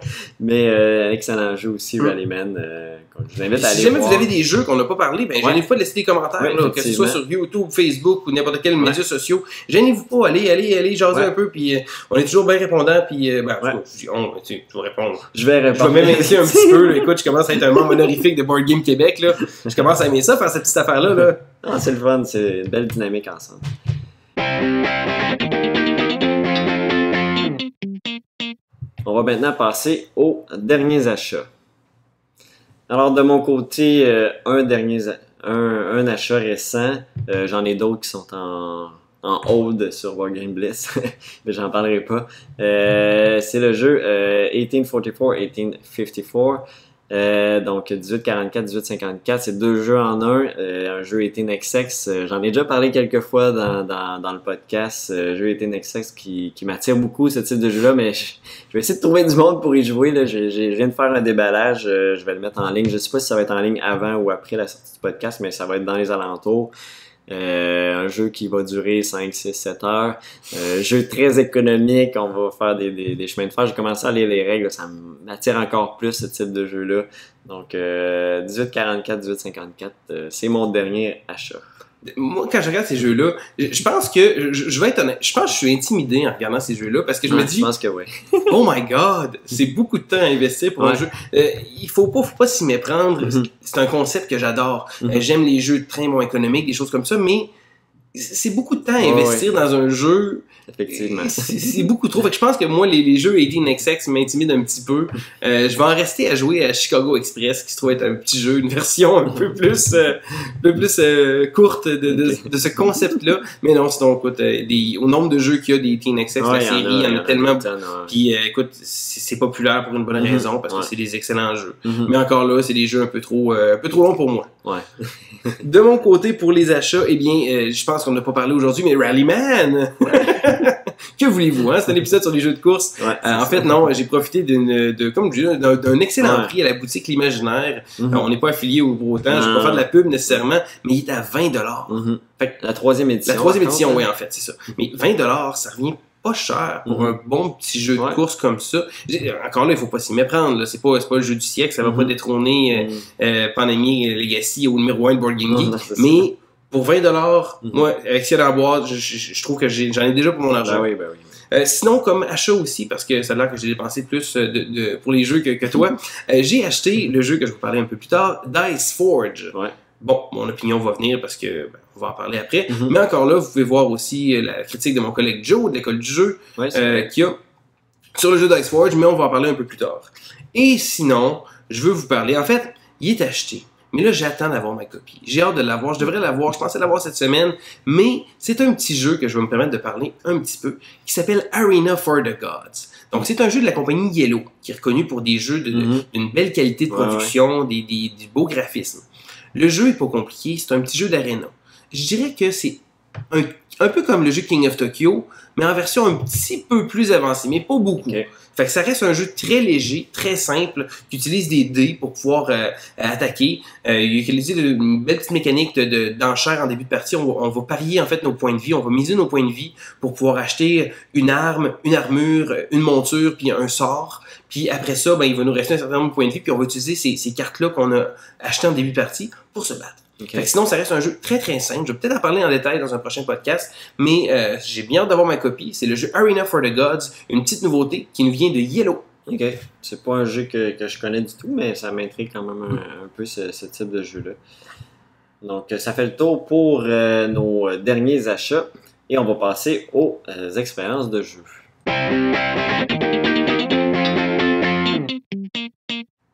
Mais excellent jeu aussi, Rallyman. Je vous invite à aller si jamais voir. vous avez des jeux qu'on n'a pas parlé, ben gênez-vous pas de laisser des commentaires, là, que ce soit sur YouTube, Facebook ou n'importe quel médias sociaux. Gênez-vous pas, allez jaser un peu, puis on est toujours bien répondant, puis je vais répondre. Je vais répondre. Je vais même aider un petit peu, là. Écoute, je commence à être un membre honorifique de Board Game Québec, là. Je commence à aimer ça, faire cette petite affaire-là, là. Ah, c'est le fun, c'est une belle dynamique ensemble. On va maintenant passer aux derniers achats. Alors, de mon côté, un achat récent. J'en ai d'autres qui sont en hold sur Wargame Bliss, mais j'en parlerai pas. C'est le jeu 1844-1854. Donc 1844, 1854, c'est deux jeux en un jeu 18XX. J'en ai déjà parlé quelques fois dans le podcast. Jeu 18XX qui m'attire beaucoup, ce type de jeu-là, mais je vais essayer de trouver du monde pour y jouer. Là. Je viens de faire un déballage, je vais le mettre en ligne. Je sais pas si ça va être en ligne avant ou après la sortie du podcast, mais ça va être dans les alentours. Un jeu qui va durer 5, 6, 7 heures. Jeu très économique, on va faire des chemins de fer. J'ai commencé à lire les règles, ça m'attire encore plus ce type de jeu-là. Donc 1844, 1854, c'est mon dernier achat. Moi, quand je regarde ces jeux-là, je pense que, je vais être honnête, je pense que je suis intimidé en regardant ces jeux-là parce que je me dis, je pense que oui. Oh my God, c'est beaucoup de temps à investir pour un jeu. Il faut pas s'y méprendre. C'est un concept que j'adore. J'aime les jeux de train économiques, des choses comme ça, mais c'est beaucoup de temps à investir dans un jeu. Effectivement. C'est beaucoup trop. Fait que je pense que moi, les jeux 18XX m'intimident un petit peu. Je vais en rester à jouer à Chicago Express, qui se trouve être un petit jeu, une version un peu plus courte de ce concept-là. Mais non, sinon, écoute, au nombre de jeux qu'il y a des 18XX, la série, il y en a tellement. Puis, écoute, c'est populaire pour une bonne raison, parce que c'est des excellents jeux. Mais encore là, c'est des jeux un peu trop longs pour moi. De mon côté, pour les achats, eh bien, je pense qu'on n'a pas parlé aujourd'hui, mais Rallyman! Que voulez-vous, hein? C'est un épisode sur les jeux de course. En fait, non, j'ai profité d'un excellent prix à la boutique L'Imaginaire. On n'est pas affilié au gros temps, je vais pas faire de la pub nécessairement, mais il est à 20$. Fait que, la troisième édition. La troisième édition, oui, en fait, c'est ça. Mais 20$, ça revient pas cher pour un bon petit jeu de course comme ça. Encore là, il faut pas s'y méprendre. Là. C'est pas le jeu du siècle, ça va pas détrôner Pandémie Legacy au numéro 1 de Board Game Geek. Mais pour 20$, moi, avec ce qu'il y a dans la boîte, je trouve que j'en ai déjà pour mon argent. Ben oui. Sinon, comme achat aussi, parce que ça a l'air que j'ai dépensé plus pour les jeux que toi, j'ai acheté le jeu que je vais vous parler un peu plus tard, Dice Forge. Bon, mon opinion va venir parce que on va en parler après. Mais encore là, vous pouvez voir aussi la critique de mon collègue Joe de l'école du jeu qui a sur le jeu Dice Forge, mais on va en parler un peu plus tard. Et sinon, je veux vous parler. En fait, il est acheté. Mais là, j'attends d'avoir ma copie. J'ai hâte de l'avoir. Je devrais l'avoir. Je pensais l'avoir cette semaine. Mais c'est un petit jeu que je vais me permettre de parler un petit peu, qui s'appelle Arena for the Gods. Donc, c'est un jeu de la compagnie Yellow, qui est reconnu pour des jeux d'une belle qualité de production, des beaux graphismes. Le jeu est pas compliqué. C'est un petit jeu d'arena. Je dirais que c'est un peu comme le jeu King of Tokyo, mais en version un petit peu plus avancée, mais pas beaucoup. Fait que ça reste un jeu très léger, très simple, qui utilise des dés pour pouvoir attaquer. Il utilise une belle petite mécanique d'enchère en début de partie. On va parier en fait nos points de vie, on va miser nos points de vie pour pouvoir acheter une arme, une armure, une monture, puis un sort. Puis après ça, il va nous rester un certain nombre de points de vie, puis on va utiliser ces cartes-là qu'on a achetées en début de partie pour se battre. Okay. Sinon, ça reste un jeu très très simple. Je vais peut-être en parler en détail dans un prochain podcast, mais j'ai bien hâte d'avoir ma copie. C'est le jeu Arena for the Gods, une petite nouveauté qui nous vient de Yellow. Ok, c'est pas un jeu que je connais du tout, mais ça m'intrigue quand même un peu ce type de jeu-là. Donc, ça fait le tour pour nos derniers achats et on va passer aux expériences de jeu.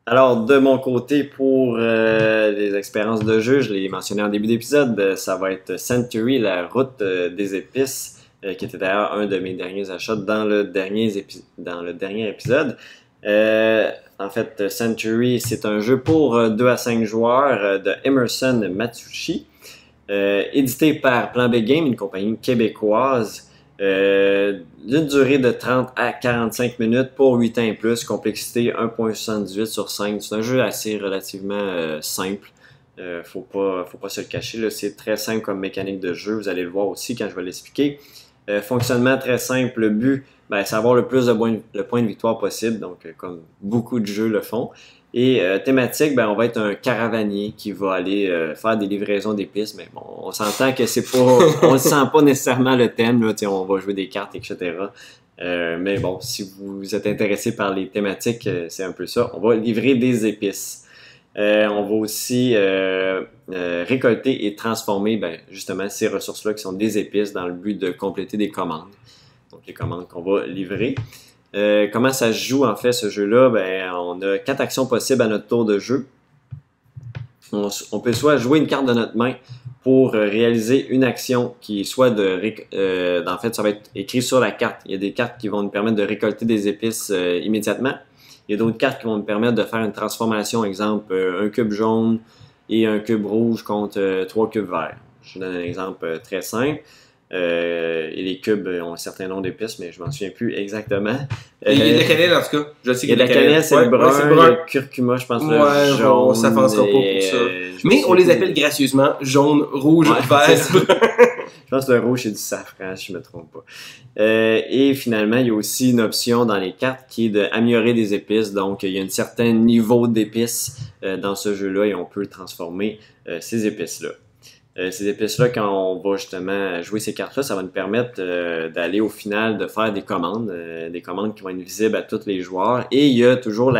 Alors, de mon côté, pour les expériences de jeu, je l'ai mentionné en début d'épisode, ça va être Century, la route des épices, qui était d'ailleurs un de mes derniers achats dans le dernier épisode. En fait, Century, c'est un jeu pour 2 à 5 joueurs de Emerson Matsushi, édité par Plan B Game, une compagnie québécoise. D'une durée de 30 à 45 minutes pour 8 ans et plus, complexité 1.78 sur 5. C'est un jeu assez relativement simple. Faut pas se le cacher, là. C'est très simple comme mécanique de jeu. Vous allez le voir aussi quand je vais l'expliquer. Fonctionnement très simple. Le but, c'est avoir le plus de points de victoire possible, donc comme beaucoup de jeux le font. Et thématique, on va être un caravanier qui va aller faire des livraisons d'épices, mais bon, on s'entend que c'est pas, on ne sent pas nécessairement le thème, là, on va jouer des cartes, etc. Mais bon, si vous êtes intéressé par les thématiques, c'est un peu ça. On va livrer des épices. On va aussi récolter et transformer justement ces ressources-là qui sont des épices dans le but de compléter des commandes. Donc les commandes qu'on va livrer. Comment ça se joue en fait ce jeu-là? On a 4 actions possibles à notre tour de jeu. On peut soit jouer une carte de notre main pour réaliser une action qui soit en fait, ça va être écrit sur la carte. Il y a des cartes qui vont nous permettre de récolter des épices immédiatement. Il y a d'autres cartes qui vont nous permettre de faire une transformation, exemple un cube jaune et un cube rouge contre 3 cubes verts. Je vous donne un exemple très simple. Et les cubes ont un certain nombre d'épices, mais je m'en souviens plus exactement. Il y a de la cannelle en tout cas. Je sais il y a de la cannelle, c'est le brun, il y a le curcuma, je pense, le jaune. Ça s'avancera pas pour ça. Mais on les appelle gracieusement jaune, rouge, vert. Je pense que le rouge, c'est du safran, si je me trompe pas. Et finalement, il y a aussi une option dans les cartes qui est d'améliorer des épices. Donc, il y a un certain niveau d'épices dans ce jeu-là et on peut transformer ces épices-là. Ces épices-là, quand on va justement jouer ces cartes-là, ça va nous permettre d'aller au final, de faire des commandes qui vont être visibles à tous les joueurs. Et il y a toujours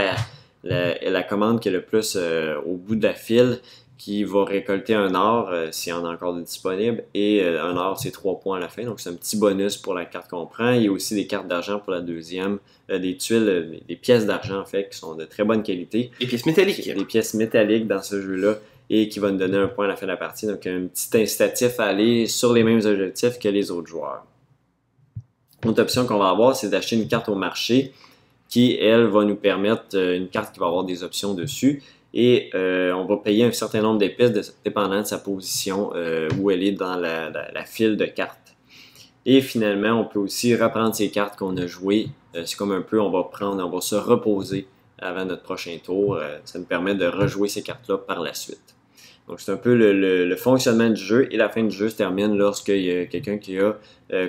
la commande qui est le plus au bout de la file, qui va récolter un or s'il y en a encore de disponible. Et un or, c'est 3 points à la fin, donc c'est un petit bonus pour la carte qu'on prend. Il y a aussi des cartes d'argent pour la deuxième, des tuiles, des pièces d'argent en fait, qui sont de très bonne qualité. Des pièces métalliques. Des pièces métalliques dans ce jeu-là. Et qui va nous donner un point à la fin de la partie. Donc, un petit incitatif à aller sur les mêmes objectifs que les autres joueurs. L'autre option qu'on va avoir, c'est d'acheter une carte au marché qui, elle, va nous permettre une carte qui va avoir des options dessus. Et on va payer un certain nombre d'épices dépendant de sa position où elle est dans la file de cartes. Et finalement, on peut aussi reprendre ces cartes qu'on a jouées. C'est comme un peu, on va se reposer avant notre prochain tour. Ça nous permet de rejouer ces cartes-là par la suite. Donc, c'est un peu le fonctionnement du jeu et la fin du jeu se termine lorsqu'il y a quelqu'un qui a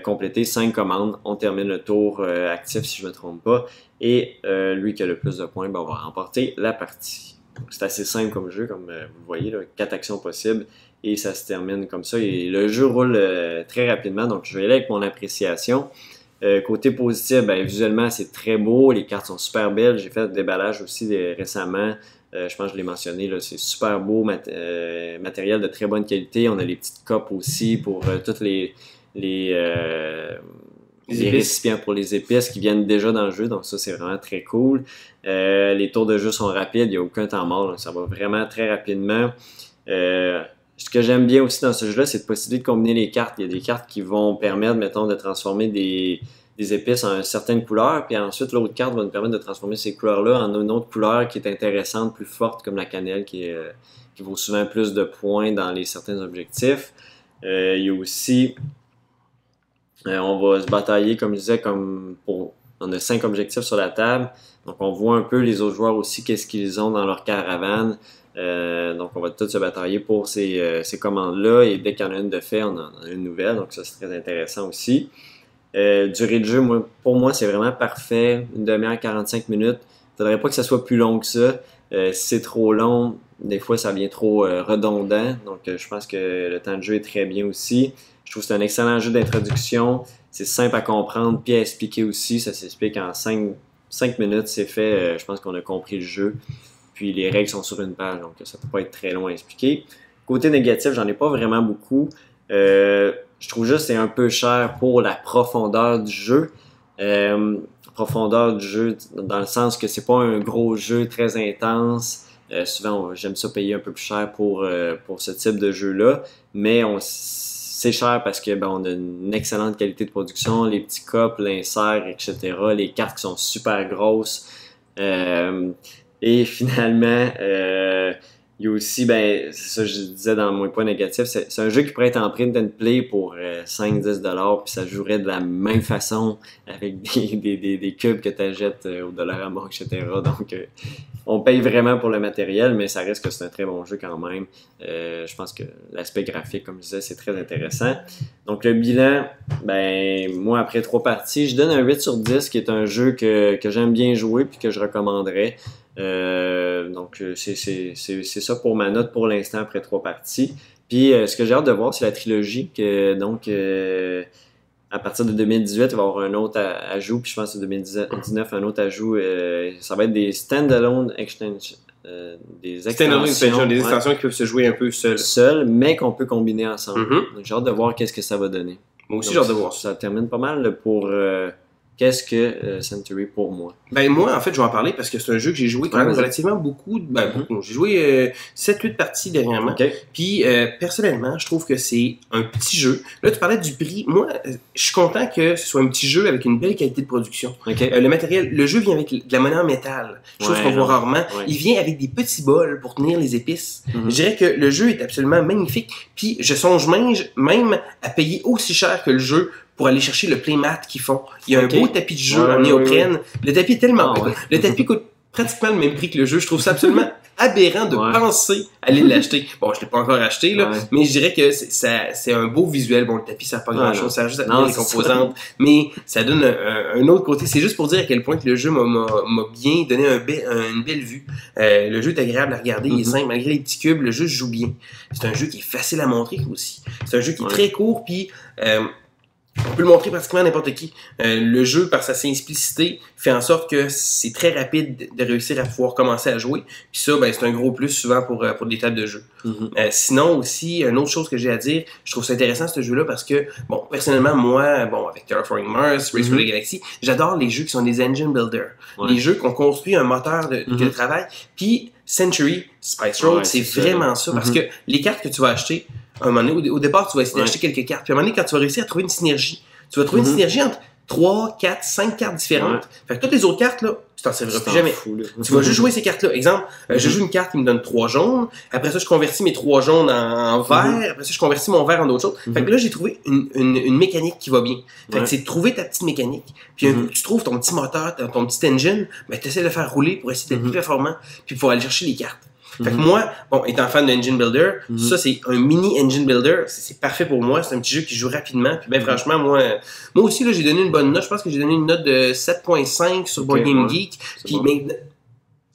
complété 5 commandes. On termine le tour actif si je ne me trompe pas et lui qui a le plus de points, on va remporter la partie. Donc, c'est assez simple comme jeu, comme vous le voyez, là, 4 actions possibles et ça se termine comme ça. Et le jeu roule très rapidement, donc je vais aller avec mon appréciation. Côté positif, visuellement c'est très beau, les cartes sont super belles. J'ai fait le déballage aussi récemment. Je pense que je l'ai mentionné, là, c'est super beau, matériel de très bonne qualité. On a les petites copes aussi pour toutes les récipients pour les épices qui viennent déjà dans le jeu, donc ça c'est vraiment très cool. Les tours de jeu sont rapides, il n'y a aucun temps mort, donc ça va vraiment très rapidement. Ce que j'aime bien aussi dans ce jeu-là, c'est de possibilité de combiner les cartes. Il y a des cartes qui vont permettre, mettons, de transformer des épices en une certaine couleur, puis ensuite l'autre carte va nous permettre de transformer ces couleurs-là en une autre couleur qui est intéressante, plus forte, comme la cannelle, qui vaut souvent plus de points dans certains objectifs. Il y a aussi, on va se batailler, comme je disais, on a 5 objectifs sur la table, donc on voit un peu les autres joueurs aussi, qu'est-ce qu'ils ont dans leur caravane. Donc on va tous se batailler pour ces commandes-là, et dès qu'il y en a une de fait, on en a une nouvelle, donc ça c'est très intéressant aussi. Durée de jeu, pour moi, c'est vraiment parfait. Une demi-heure, 45 minutes. Il ne faudrait pas que ça soit plus long que ça. Si c'est trop long, des fois ça devient trop redondant. Donc je pense que le temps de jeu est très bien aussi. Je trouve que c'est un excellent jeu d'introduction. C'est simple à comprendre puis à expliquer aussi. Ça s'explique en 5 minutes, c'est fait. Je pense qu'on a compris le jeu. Puis les règles sont sur une page, donc ça peut pas être très long à expliquer. Côté négatif, j'en ai pas vraiment beaucoup. Je trouve juste que c'est un peu cher pour la profondeur du jeu. Profondeur du jeu dans le sens que c'est pas un gros jeu très intense. Souvent, j'aime ça payer un peu plus cher pour ce type de jeu-là, mais c'est cher parce que on a une excellente qualité de production, les petits cops, l'insert, etc. Les cartes qui sont super grosses. Et finalement, il y a aussi, c'est ça que je disais dans mon point négatif, c'est un jeu qui pourrait être en print and play pour 5-10$, puis ça jouerait de la même façon avec des cubes que tu achètes au Dollarama, etc. Donc, on paye vraiment pour le matériel, mais ça reste que c'est un très bon jeu quand même. Je pense que l'aspect graphique, comme je disais, c'est très intéressant. Donc, le bilan, moi, après 3 parties, je donne un 8/10, qui est un jeu que j'aime bien jouer puis que je recommanderais. Donc c'est ça pour ma note pour l'instant après 3 parties. Puis ce que j'ai hâte de voir, c'est la trilogie que à partir de 2018 il va y avoir un autre ajout, puis je pense que 2019 un autre ajout. Ça va être des standalone extensions, des extensions qui peuvent se jouer un peu seules, mais qu'on peut combiner ensemble. Donc j'ai hâte de voir qu'est-ce que ça va donner. Moi aussi j'ai hâte de voir ça termine pas mal pour qu'est-ce que Century pour moi? Moi, en fait, je vais en parler parce que c'est un jeu que j'ai joué quand même relativement beaucoup. Beaucoup. J'ai joué 7-8 parties dernièrement. Okay. Puis, personnellement, je trouve que c'est un petit jeu. Là, tu parlais du prix. Moi, je suis content que ce soit un petit jeu avec une belle qualité de production. Okay. Le matériel, le jeu vient avec de la monnaie en métal, chose qu'on voit rarement. Ouais. Il vient avec des petits bols pour tenir les épices. Je dirais que le jeu est absolument magnifique. Puis, je songe même à payer aussi cher que le jeu pour aller chercher le playmat qu'ils font. Il y a un beau tapis de jeu en néoprène. Le tapis est tellement... Le tapis coûte pratiquement le même prix que le jeu. Je trouve ça absolument aberrant de penser aller l'acheter. Bon, je l'ai pas encore acheté, là, mais je dirais que c'est un beau visuel. Bon, le tapis, ça sert pas grand-chose, ça sert juste à tenir les composantes, mais ça donne un autre côté. C'est juste pour dire à quel point que le jeu m'a bien donné une belle vue. Le jeu est agréable à regarder, il est simple, malgré les petits cubes, le jeu se joue bien. C'est un jeu qui est facile à montrer aussi. C'est un jeu qui est très court, puis... on peut le montrer pratiquement à n'importe qui. Le jeu, par sa simplicité, fait en sorte que c'est très rapide de réussir à pouvoir commencer à jouer. Puis ça, c'est un gros plus souvent pour des tables de jeu. Sinon aussi, une autre chose que j'ai à dire, je trouve ça intéressant ce jeu-là parce que, personnellement, moi, avec Terraforming Mars, Race for the Galaxy, j'adore les jeux qui sont des engine builders. Les jeux qu'on construit un moteur de travail. Puis Century, Spice Road, c'est vraiment ça. Parce que les cartes que tu vas acheter, à un moment donné, au départ, tu vas essayer d'acheter quelques cartes. Puis à un moment donné, quand tu vas réussir à trouver une synergie, tu vas trouver une synergie entre 3, 4, 5 cartes différentes. Fait que toutes les autres cartes, là, tu t'en serviras plus jamais. Tu vas juste jouer ces cartes-là. Exemple, je joue une carte qui me donne 3 jaunes. Après ça, je convertis mes 3 jaunes en vert. Après ça, je convertis mon vert en d'autres choses. Fait que là, j'ai trouvé une mécanique qui va bien. Fait que c'est de trouver ta petite mécanique. Puis un coup que tu trouves ton petit moteur, ton petit engine, tu essaies de le faire rouler pour essayer d'être plus performant puis pour aller chercher les cartes. Fait que moi, étant fan d'Engine Builder, ça c'est un mini Engine Builder, c'est parfait pour moi, c'est un petit jeu qui joue rapidement, puis franchement, moi aussi là j'ai donné une bonne note, je pense que j'ai donné une note de 7.5 sur Board Game Geek, puis mais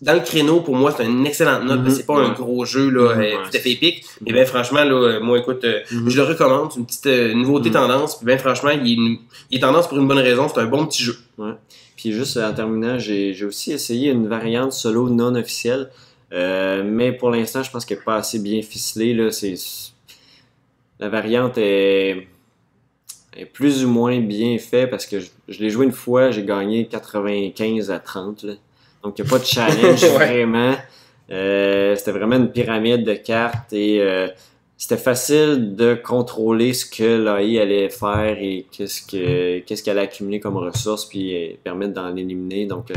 dans le créneau, pour moi, c'est une excellente note, parce que c'est pas un gros jeu là, tout à fait épique, mais franchement, là, moi écoute, je le recommande, c'est une petite nouveauté tendance, puis franchement, il est tendance pour une bonne raison, c'est un bon petit jeu. Ouais. Puis juste en terminant, j'ai aussi essayé une variante solo non officielle. Mais pour l'instant, je pense qu'elle n'est pas assez bien ficelée. Là. La variante est plus ou moins bien faite parce que je l'ai joué une fois, j'ai gagné 95-30. Là. Donc, il n'y a pas de challenge vraiment. C'était vraiment une pyramide de cartes et c'était facile de contrôler ce que l'AI allait faire et qu'est-ce qu'elle allait accumuler comme ressources puis permettre d'en éliminer. Donc,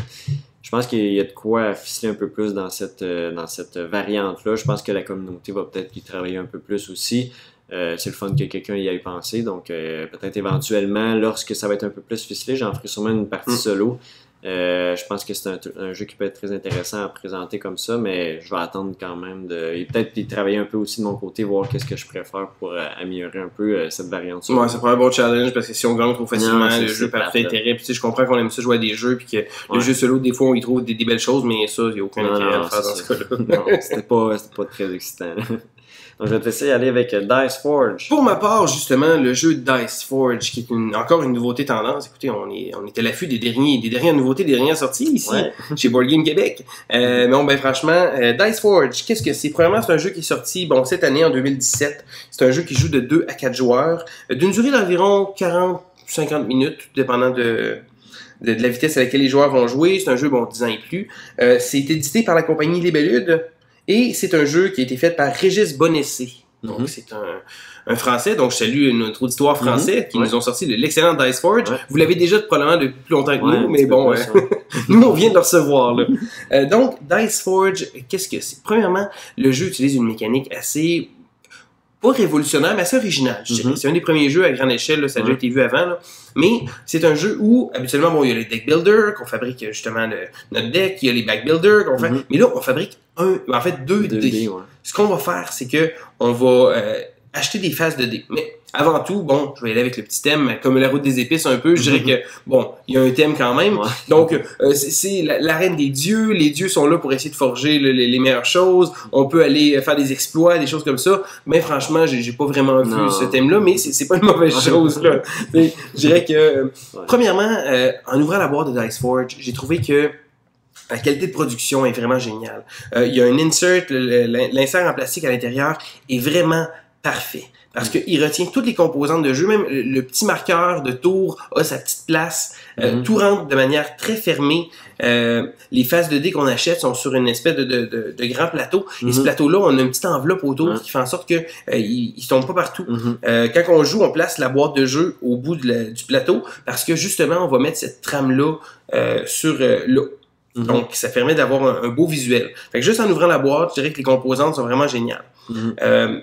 je pense qu'il y a de quoi ficeler un peu plus dans cette variante-là. Je pense que la communauté va peut-être y travailler un peu plus aussi. C'est le fun que quelqu'un y ait pensé. Donc, peut-être éventuellement, lorsque ça va être un peu plus ficelé, j'en ferai sûrement une partie solo. Je pense que c'est un jeu qui peut être très intéressant à présenter comme ça, mais je vais attendre quand même et peut-être y travailler un peu aussi de mon côté, voir qu'est-ce que je préfère pour améliorer un peu cette variante. Ouais, ça prend un bon challenge parce que si on gagne trop facilement, le jeu perd tout intérêt. Puis je comprends qu'on aime ça jouer à des jeux, puis que le jeu solo, des fois, on y trouve des belles choses, mais ça, il n'y a aucun intérêt à faire dans ce cas-là. Non, c'était pas très excitant. Donc, je vais te laisser aller avec Dice Forge. Pour ma part, justement, le jeu Dice Forge, qui est encore une nouveauté tendance. Écoutez, on est à l'affût des dernières nouveautés, des dernières sorties ici, chez Board Game Québec. Mais bon, ben franchement, Dice Forge, qu'est-ce que c'est? Premièrement, c'est un jeu qui est sorti, cette année, en 2017. C'est un jeu qui joue de 2 à 4 joueurs, d'une durée d'environ 40-50 minutes, tout dépendant de la vitesse à laquelle les joueurs vont jouer. C'est un jeu, 10 ans et plus. C'est édité par la compagnie Libellude. Et c'est un jeu qui a été fait par Régis Bonessé. Donc, c'est un Français. Donc, je salue notre auditoire français qui nous ont sorti l'excellent Dice Forge. Vous l'avez déjà probablement depuis plus longtemps que nous, mais bon, nous, on vient de le recevoir. Là. Donc, Dice Forge, qu'est-ce que c'est? Premièrement, le jeu utilise une mécanique assez... pas révolutionnaire, mais assez original, je dirais. C'est un des premiers jeux à grande échelle, là, ça a déjà été vu avant, là. Mais c'est un jeu où, habituellement, il y a les deck builders, qu'on fabrique justement notre deck, il y a les back builders, qu'on fait, mais là, on fabrique deux dés. Ce qu'on va faire, c'est que on va acheter des phases de dés. Mais avant tout, je vais aller avec le petit thème, comme la route des épices un peu, je dirais que, il y a un thème quand même. Ouais. Donc, c'est la reine des dieux, les dieux sont là pour essayer de forger les meilleures choses, on peut aller faire des exploits, des choses comme ça, mais franchement, j'ai pas vraiment vu ce thème-là, mais c'est pas une mauvaise chose, là. Je dirais que, premièrement, en ouvrant la boîte de Dice Forge, j'ai trouvé que la qualité de production est vraiment géniale. Il y a un insert, l'insert en plastique à l'intérieur est vraiment parfait. Parce qu'il retient toutes les composantes de jeu, même le petit marqueur de tour a sa petite place. Tout rentre de manière très fermée. Les phases de dés qu'on achète sont sur une espèce de grand plateau. Et ce plateau-là, on a une petite enveloppe autour qui fait en sorte que il tombe pas partout. Quand on joue, on place la boîte de jeu au bout du plateau parce que justement, on va mettre cette trame-là sur l'eau. Donc, ça permet d'avoir un beau visuel. Fait que juste en ouvrant la boîte, je dirais que les composantes sont vraiment géniales.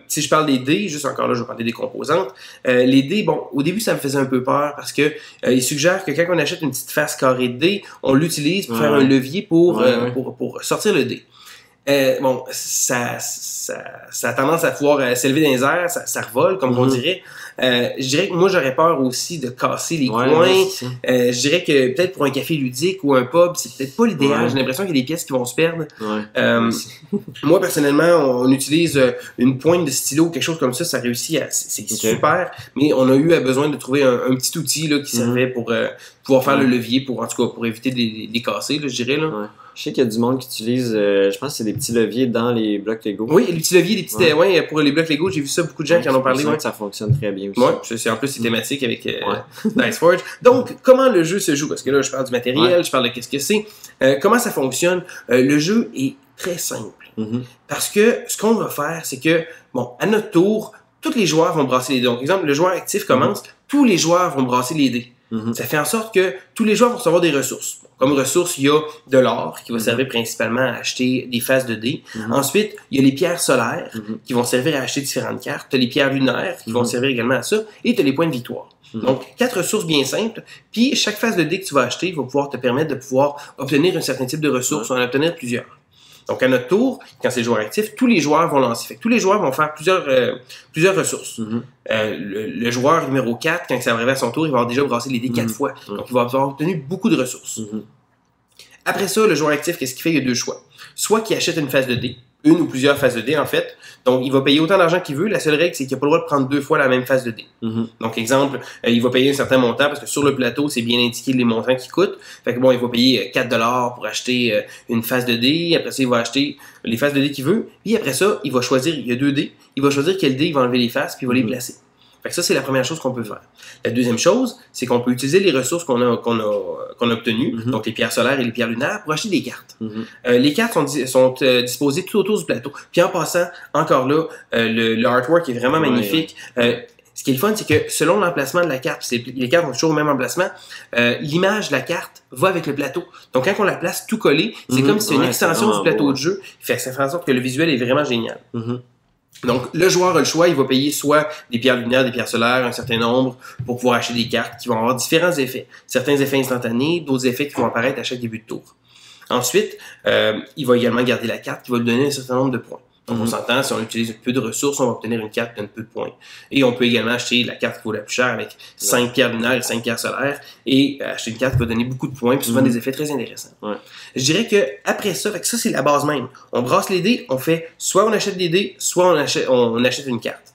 Si je parle des dés, juste encore là, je vais parler des composantes. Les dés, au début, ça me faisait un peu peur parce que il suggère que quand on achète une petite face carrée de dés, on l'utilise pour faire un levier pour sortir le dé. Ça a tendance à pouvoir s'élever dans les airs, ça revole, comme on dirait. Je dirais que moi, j'aurais peur aussi de casser les coins. Je dirais que peut-être pour un café ludique ou un pub, c'est peut-être pas l'idéal. J'ai l'impression qu'il y a des pièces qui vont se perdre. Moi, personnellement, on utilise une pointe de stylo, quelque chose comme ça réussit c'est super, mais on a eu besoin de trouver un petit outil là, qui servait pour pouvoir faire le levier, pour éviter de les casser, là, je dirais. Là. Je sais qu'il y a du monde qui utilise, je pense que c'est des petits leviers dans les blocs Lego. Oui, les petits leviers, les petits, pour les blocs Lego, j'ai vu ça, beaucoup de gens qui en ont parlé. Ça fonctionne très bien aussi. En plus, c'est thématique avec Dice Forge. Donc, comment le jeu se joue? Parce que là, je parle du matériel, je parle de qu'est-ce que c'est. Comment ça fonctionne? Le jeu est très simple. Parce que ce qu'on va faire, c'est que, à notre tour, tous les joueurs vont brasser les dés. Donc, exemple, le joueur actif commence, tous les joueurs vont brasser les dés. Ça fait en sorte que tous les joueurs vont recevoir des ressources. Comme ressources, il y a de l'or qui va servir principalement à acheter des phases de dés. Ensuite, il y a les pierres solaires qui vont servir à acheter différentes cartes. Tu as les pierres lunaires qui vont servir également à ça. Et tu as les points de victoire. Donc, 4 ressources bien simples. Puis, chaque phase de dés que tu vas acheter va pouvoir te permettre de pouvoir obtenir un certain type de ressources ou en obtenir plusieurs. Donc, à notre tour, quand c'est le joueur actif, tous les joueurs vont lancer. Fait que tous les joueurs vont faire plusieurs ressources. Le joueur numéro 4, quand ça va arriver à son tour, il va avoir déjà brassé les dés 4 fois. Donc, il va avoir obtenu beaucoup de ressources. Après ça, le joueur actif, qu'est-ce qu'il fait? Il y a 2 choix. Soit qu'il achète une phase de dés, une ou plusieurs phases de dés, en fait. Donc, il va payer autant d'argent qu'il veut. La seule règle, c'est qu'il n'a pas le droit de prendre 2 fois la même phase de dés. Donc, exemple, il va payer un certain montant parce que sur le plateau, c'est bien indiqué les montants qui coûtent. Fait que il va payer 4$ pour acheter une phase de dés. Après ça, il va acheter les phases de dés qu'il veut. Puis après ça, il va choisir, il y a 2 dés. Il va choisir quel dé il va enlever les faces puis il va les placer. Fait que ça, c'est la première chose qu'on peut faire. La deuxième chose, c'est qu'on peut utiliser les ressources qu'on a obtenues, donc les pierres solaires et les pierres lunaires, pour acheter des cartes. Les cartes sont disposées tout autour du plateau. Puis en passant, encore là, le artwork est vraiment magnifique. Ce qui est le fun, c'est que selon l'emplacement de la carte, les cartes ont toujours le même emplacement, l'image de la carte va avec le plateau. Donc quand on la place tout collé, c'est comme si c'est une extension du plateau de jeu. Ça fait en sorte que le visuel est vraiment génial. Donc, le joueur a le choix, il va payer soit des pierres lunaires, des pierres solaires, un certain nombre, pour pouvoir acheter des cartes qui vont avoir différents effets. Certains effets instantanés, d'autres effets qui vont apparaître à chaque début de tour. Ensuite, il va également garder la carte qui va lui donner un certain nombre de points. Donc, on s'entend, si on utilise peu de ressources, on va obtenir une carte qui donne peu de points. Et on peut également acheter la carte qui vaut la plus chère avec 5 pierres lunaires et 5 pierres solaires et acheter une carte qui va donner beaucoup de points puis souvent des effets très intéressants. Je dirais que après ça, ça c'est la base même. On brasse les dés, on fait soit on achète des dés, soit on achète une carte.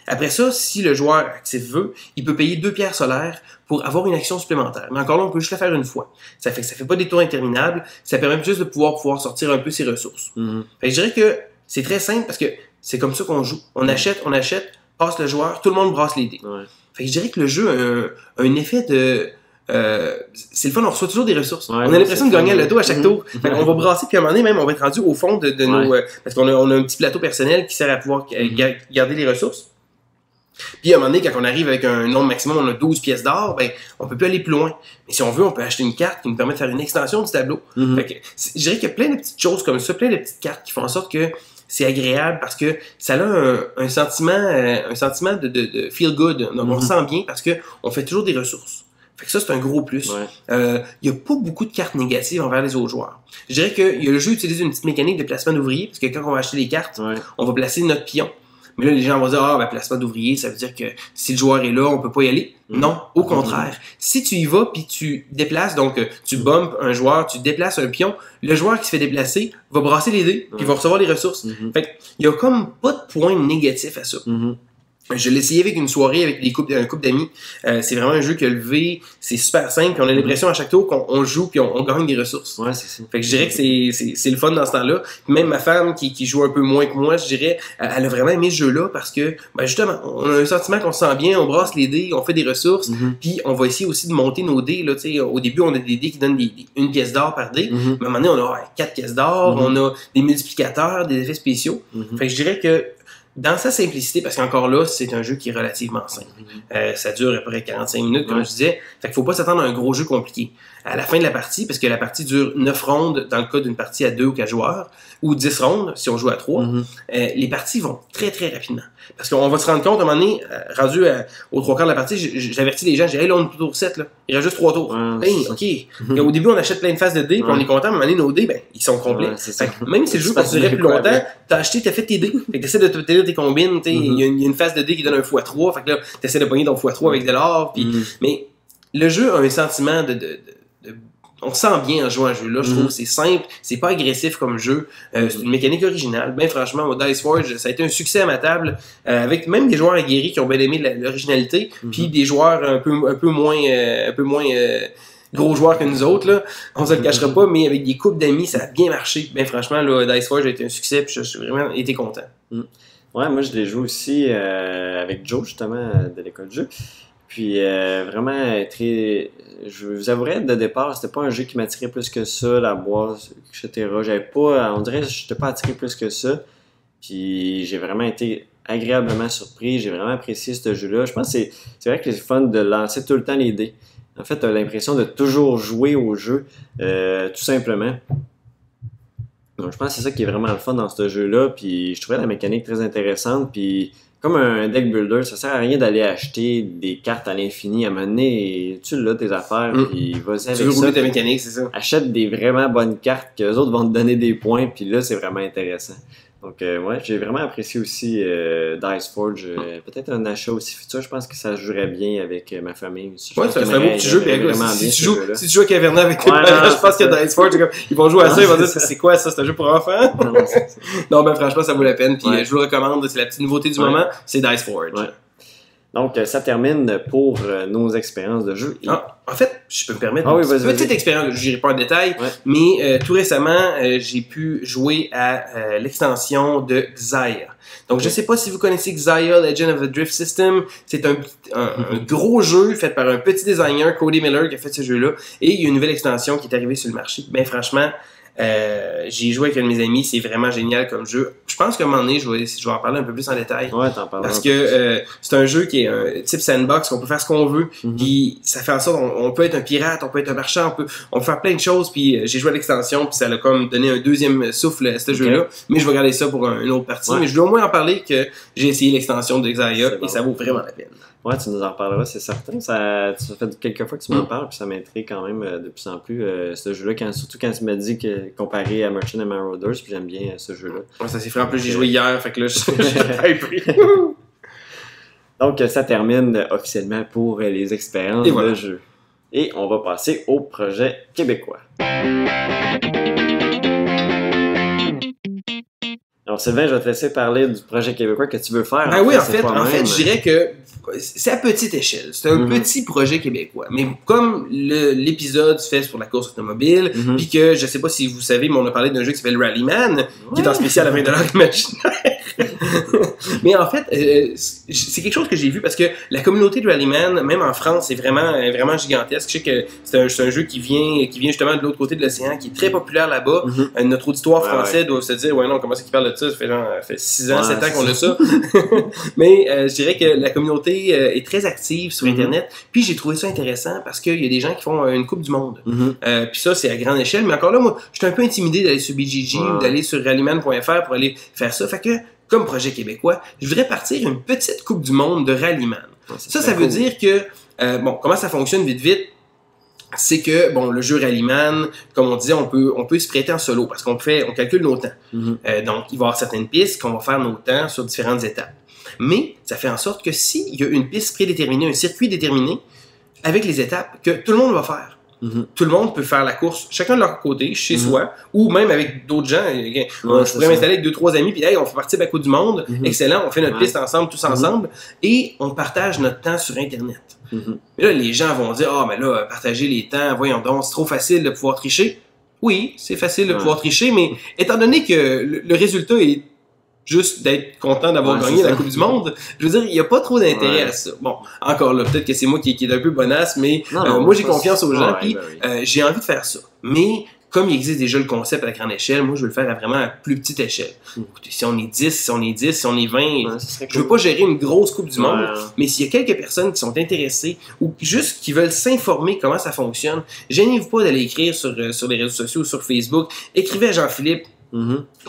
Après ça, si le joueur actif veut, il peut payer 2 pierres solaires pour avoir une action supplémentaire. Mais encore là, on peut juste la faire une fois. Ça fait que ça fait pas des tours interminables, ça permet juste de pouvoir sortir un peu ses ressources. Fait que je dirais que c'est très simple parce que c'est comme ça qu'on joue. On achète, passe le joueur, tout le monde brasse les dés. Fait que je dirais que le jeu a un effet de... c'est le fun, on reçoit toujours des ressources. On a l'impression de gagner à l'auto à chaque tour. Fait on va brasser, puis à un moment donné, même, on va être rendu au fond de nos... parce qu'on a un petit plateau personnel qui sert à pouvoir garder les ressources. Puis à un moment donné, quand on arrive avec un nombre maximum, on a 12 pièces d'or, ben, on peut plus aller plus loin. Mais si on veut, on peut acheter une carte qui nous permet de faire une extension du tableau. Fait que, je dirais qu'il y a plein de petites choses comme ça, plein de petites cartes qui font en sorte que c'est agréable parce que ça a un sentiment de feel good. Donc on se sent bien parce que on fait toujours des ressources. Fait que ça, c'est un gros plus. Il y a pas beaucoup de cartes négatives envers les autres joueurs. Je dirais que le jeu utilise une petite mécanique de placement d'ouvriers parce que quand on va acheter les cartes, on va placer notre pion. Mais là, les gens vont dire, placement d'ouvrier, ça veut dire que si le joueur est là, on peut pas y aller. Non, au contraire. Si tu y vas puis tu déplaces, donc tu bumpes un joueur, tu déplaces un pion, le joueur qui se fait déplacer va brasser les dés puis va recevoir les ressources. Fait qu'il y a comme pas de point négatif à ça. Je l'ai essayé avec une soirée avec un couple d'amis. C'est vraiment un jeu qui a levé. C'est super simple. Puis on a l'impression à chaque tour qu'on joue puis on gagne des ressources. Ouais, c'est ça. Fait que je dirais que c'est le fun dans ce temps-là. Même ma femme qui joue un peu moins que moi, je dirais, elle a vraiment aimé ce jeu-là parce que justement, on a un sentiment qu'on se sent bien, on brasse les dés, on fait des ressources, puis on va essayer aussi de monter nos dés. Là, au début, on a des dés qui donnent une pièce d'or par dé. Mais à un moment donné, on a 4 pièces d'or, on a des multiplicateurs, des effets spéciaux. Fait que je dirais que dans sa simplicité, parce qu'encore là, c'est un jeu qui est relativement simple. Ça dure à peu près 45 minutes, comme je disais. Fait qu'il faut pas s'attendre à un gros jeu compliqué. À la fin de la partie, parce que la partie dure 9 rondes dans le cas d'une partie à 2 ou 4 joueurs, ou 10 rondes si on joue à 3, les parties vont très très rapidement. Parce qu'on va se rendre compte, à un moment donné, rendu aux 3 quarts de la partie, j'avertis les gens, je dis, hey, là, on est au tour 7, là. Il reste juste 3 tours. OK. Au début, on achète plein de phases de dés, puis on est content, à un moment donné, nos dés, ils sont complets. Même si le jeu durait plus longtemps, t'as fait tes dés. Fait que t'essaies de t'aider tes combines, il y a une phase de dés qui donne un x3, fait que là, t'essaies de pogner ton x3 avec de l'or, mais le jeu a un sentiment on se sent bien en jouant à ce jeu-là, je trouve. C'est simple, c'est pas agressif comme jeu. C'est une mécanique originale. Ben franchement, au Dice Forge, ça a été un succès à ma table, avec même des joueurs aguerris qui ont bien aimé l'originalité, puis des joueurs un peu moins gros joueurs que nous autres, là. On se le cachera pas, mais avec des couples d'amis, ça a bien marché. Ben franchement, là, Dice Forge a été un succès, puis je suis vraiment été content. Ouais, moi je l'ai joué aussi avec Joe, justement, de l'école de jeu. Puis vraiment très... Je vous avouerai, de départ, c'était pas un jeu qui m'attirait plus que ça, la boîte, etc. J'avais pas... On dirait que j'étais pas attiré plus que ça. Puis j'ai vraiment été agréablement surpris. J'ai vraiment apprécié ce jeu-là. Je pense que c'est vrai que c'est fun de lancer tout le temps les dés. En fait, t'as l'impression de toujours jouer au jeu, tout simplement. Donc je pense que c'est ça qui est vraiment le fun dans ce jeu-là. Puis je trouvais la mécanique très intéressante. Puis comme un deck builder, ça sert à rien d'aller acheter des cartes à l'infini. À un moment donné, tu l'as tes affaires, puis vas-y avec ça. Tu veux rouler ta mécanique, c'est ça. Achète des vraiment bonnes cartes que les autres vont te donner des points, puis là, c'est vraiment intéressant. Donc, ouais, j'ai vraiment apprécié aussi Dice Forge. Peut-être un achat aussi futur. Je pense que ça jouerait bien avec ma famille aussi. Ouais, c'est un beau petit jeu. Si tu joues à Caverna avec tes parents, je pense que Dice Forge, ils vont jouer à ça, ils vont dire c'est quoi ça, c'est un jeu pour enfants? Non, ben franchement, ça vaut la peine. Puis je vous le recommande, c'est la petite nouveauté du moment, c'est Dice Forge. Ouais. Donc, ça termine pour nos expériences de jeu. En fait, je peux me permettre une petite expérience, je n'irai pas en détail, mais tout récemment, j'ai pu jouer à l'extension de Xayah. Donc, je ne sais pas si vous connaissez Xayah, Legend of the Drift System. C'est un gros jeu fait par un petit designer, Cody Miller, qui a fait ce jeu-là. Et il y a une nouvelle extension qui est arrivée sur le marché. Ben franchement, j'ai joué avec un de mes amis, c'est vraiment génial comme jeu. Je pense qu'à un moment donné, je vais en parler un peu plus en détail. Ouais, t'en parles. Parce que c'est un jeu qui est un type sandbox, qu'on peut faire ce qu'on veut, puis ça fait en sorte on peut être un pirate, on peut être un marchand, on peut faire plein de choses, puis j'ai joué à l'extension, puis ça a comme donné un deuxième souffle à ce jeu-là, mais je vais regarder ça pour une autre partie, mais je dois au moins en parler que j'ai essayé l'extension de Xayah, et ça vaut vraiment la peine. Ouais, tu nous en reparleras, c'est certain. Ça fait quelques fois que tu m'en parles, puis ça m'intrigue quand même de plus en plus ce jeu-là, surtout quand tu m'as dit que comparé à Merchant and Marauders, puis j'aime bien ce jeu-là. Ouais, ça s'est fait. En plus, j'ai joué hier, fait que là, j'ai pris. Donc, ça termine officiellement pour les expériences de jeu. Et on va passer au projet québécois. Alors, Sylvain, je vais te laisser parler du projet québécois que tu veux faire. Ben oui, en fait, je dirais que c'est à petite échelle. C'est un petit projet québécois. Mais comme l'épisode se fait sur la course automobile, puis que, je sais pas si vous savez, mais on a parlé d'un jeu qui s'appelle Rallyman, qui est en spécial à 20$ imaginaire. Mais en fait, c'est quelque chose que j'ai vu parce que la communauté de Rallyman, même en France, c'est vraiment gigantesque. Je sais que c'est un jeu qui vient justement de l'autre côté de l'océan, qui est très populaire là-bas. Notre auditoire français doit se dire, ouais non, comment c'est qu'il parle de ça? Ça fait 6 ans, 7 ans qu'on a ça. Mais je dirais que la communauté est très active sur Internet. Puis j'ai trouvé ça intéressant parce qu'il y a des gens qui font une Coupe du Monde. Puis ça, c'est à grande échelle. Mais encore là, moi, je suis un peu intimidé d'aller sur BGG ou d'aller sur rallyman.fr pour aller faire ça. Fait que, comme projet québécois, je voudrais partir une petite Coupe du Monde de Rallyman. Ça veut dire que, comment ça fonctionne vite? C'est que, le jeu Rallyman, comme on disait, on peut se prêter en solo parce qu'on calcule nos temps. Donc, il va y avoir certaines pistes qu'on va faire nos temps sur différentes étapes. Mais, ça fait en sorte que s'il y a une piste prédéterminée, un circuit déterminé, avec les étapes que tout le monde va faire. Tout le monde peut faire la course, chacun de leur côté, chez soi, ou même avec d'autres gens. Je pourrais m'installer avec 2-3 amis, puis hey, on fait partie de la Coupe du Monde, excellent, on fait notre piste ensemble, tous ensemble, et on partage notre temps sur Internet. Mais là, les gens vont dire, mais là, partager les temps, voyons donc, c'est trop facile de pouvoir tricher. Oui, c'est facile de pouvoir tricher, mais étant donné que le résultat est juste d'être content d'avoir gagné la Coupe du Monde, je veux dire, il n'y a pas trop d'intérêt à ça. Bon, encore là, peut-être que c'est moi qui est un peu bonasse, mais moi j'ai confiance aux gens, puis j'ai envie de faire ça. Mais comme il existe déjà le concept à grande échelle, moi je veux le faire à vraiment à plus petite échelle. Écoutez, si on est 10, si on est 10, si on est 20, je veux pas gérer une grosse Coupe du Monde, mais s'il y a quelques personnes qui sont intéressées ou juste qui veulent s'informer comment ça fonctionne, gênez-vous pas d'aller écrire sur les réseaux sociaux ou sur Facebook. Écrivez à Jean-Philippe.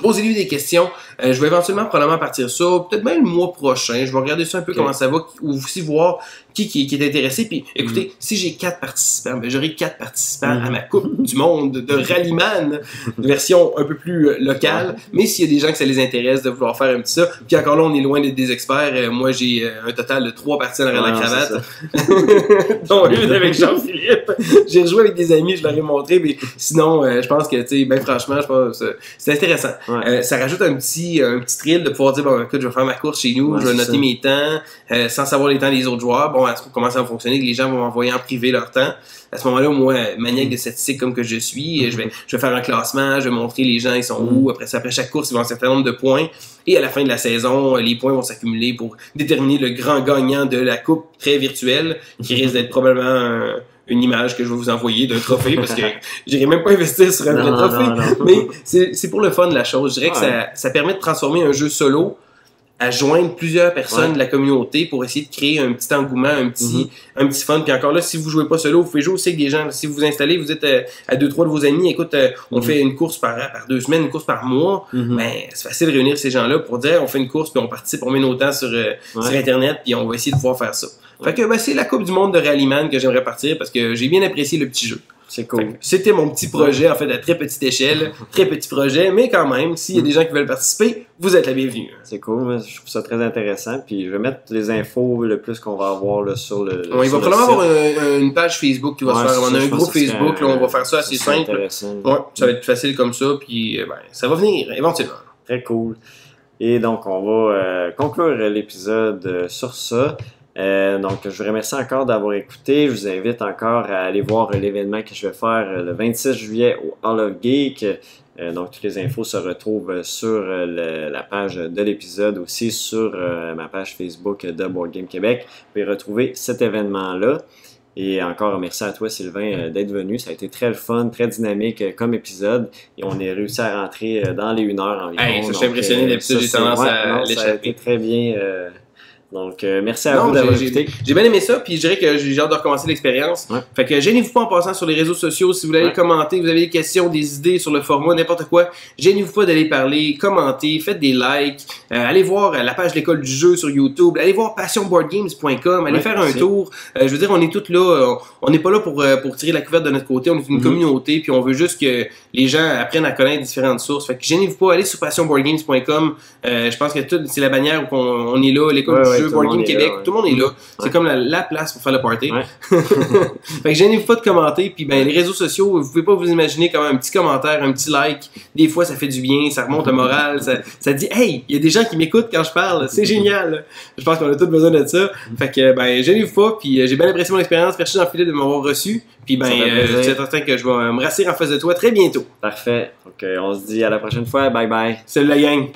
Posez-lui des questions. Je vais éventuellement probablement partir ça, peut-être même le mois prochain. Je vais regarder ça un peu comment ça va, ou aussi voir qui est intéressé. Puis écoutez, si j'ai 4 participants, j'aurai 4 participants à ma Coupe du Monde de Rallyman, version un peu plus locale. Mais s'il y a des gens que ça les intéresse de vouloir faire un petit ça, puis encore là, on est loin d'être des experts. Moi, j'ai un total de 3 parties en arrière de la cravate. Donc, avec Jean-Philippe, j'ai rejoué avec des amis, je leur ai montré, mais sinon, je pense que, tu sais, franchement, je pense c'est intéressant. Ça rajoute un petit thrill de pouvoir dire, écoute, je vais faire ma course chez nous, je vais noter mes temps, sans savoir les temps des autres joueurs. Comment ça va fonctionner, que les gens vont m'envoyer en privé leur temps. À ce moment-là, moi, maniaque de statistique comme que je suis, je vais faire un classement, je vais montrer les gens, ils sont où. Après chaque course, ils vont avoir un certain nombre de points. Et à la fin de la saison, les points vont s'accumuler pour déterminer le grand gagnant de la coupe très virtuelle, qui risque d'être probablement une image que je vais vous envoyer d'un trophée, parce que j'irai même pas investir sur un vrai trophée. Mais c'est pour le fun de la chose. Je dirais que ça permet de transformer un jeu solo à joindre plusieurs personnes de la communauté pour essayer de créer un petit engouement, un petit fun. Puis encore là, si vous jouez pas solo, vous pouvez jouer aussi avec des gens. Si vous vous installez, vous êtes à 2-3 de vos amis, écoute, on fait une course par 2 semaines, une course par mois, c'est facile de réunir ces gens-là pour dire, on fait une course, puis on participe, on met nos temps sur Internet, puis on va essayer de pouvoir faire ça. Fait que c'est la Coupe du Monde de Rallyman que j'aimerais partir parce que j'ai bien apprécié le petit jeu. C'est cool. C'était mon petit projet, en fait, à très petite échelle. Très petit projet, mais quand même, s'il y a des gens qui veulent participer, vous êtes la bienvenue. C'est cool, je trouve ça très intéressant. Puis je vais mettre les infos le plus qu'on va avoir là, sur le. Il va probablement avoir une page Facebook qui va se faire. On a un groupe Facebook, là, on va faire ça assez simple. Ça va être facile comme ça, puis ça va venir éventuellement. Très cool. Et donc, on va conclure l'épisode sur ça. Donc, je vous remercie encore d'avoir écouté. Je vous invite encore à aller voir l'événement que je vais faire le 26 juillet au Hall of Geek. Donc, toutes les infos se retrouvent sur la page de l'épisode, aussi sur ma page Facebook de Board Game Québec. Vous pouvez retrouver cet événement-là. Et encore merci à toi, Sylvain, d'être venu. Ça a été très le fun, très dynamique comme épisode. Et on est réussi à rentrer dans les 1 heure environ. Hey, ça, je suis impressionné. D'habitude, j'ai tendance à l'échapper. Ça a été très bien. Donc, merci à vous d'avoir écouté. J'ai bien aimé ça, puis je dirais que j'ai hâte de recommencer l'expérience. Ouais. Fait que gênez-vous pas en passant sur les réseaux sociaux. Si vous voulez commenter, vous avez des questions, des idées sur le format, n'importe quoi, gênez-vous pas d'aller parler, commenter, faites des likes, allez voir la page de l'école du jeu sur YouTube, allez voir passionboardgames.com, allez faire un tour. Je veux dire, on est tous là, on n'est pas là pour tirer la couverte de notre côté, on est une communauté, puis on veut juste que les gens apprennent à connaître différentes sources. Fait que gênez-vous pas, allez sur passionboardgames.com. Je pense que c'est la bannière où on est là, l'école du jeu, Board Game Québec, tout le monde est là. C'est comme la place pour faire le party. Fait que gênez-vous pas de commenter, puis ben les réseaux sociaux, vous pouvez pas vous imaginer comme un petit commentaire, un petit like. Des fois, ça fait du bien, ça remonte le moral, ça dit « Hey, il y a des gens qui m'écoutent quand je parle, c'est génial! » Je pense qu'on a tous besoin de ça. Fait que ben gênez-vous pas, puis j'ai bien apprécié mon expérience. Merci Jean-Philippe de m'avoir reçu. Puis ben, je suis certain que je vais me rassurer en face de toi très bientôt. Parfait. Donc on se dit à la prochaine fois. Bye bye. Salut la gang!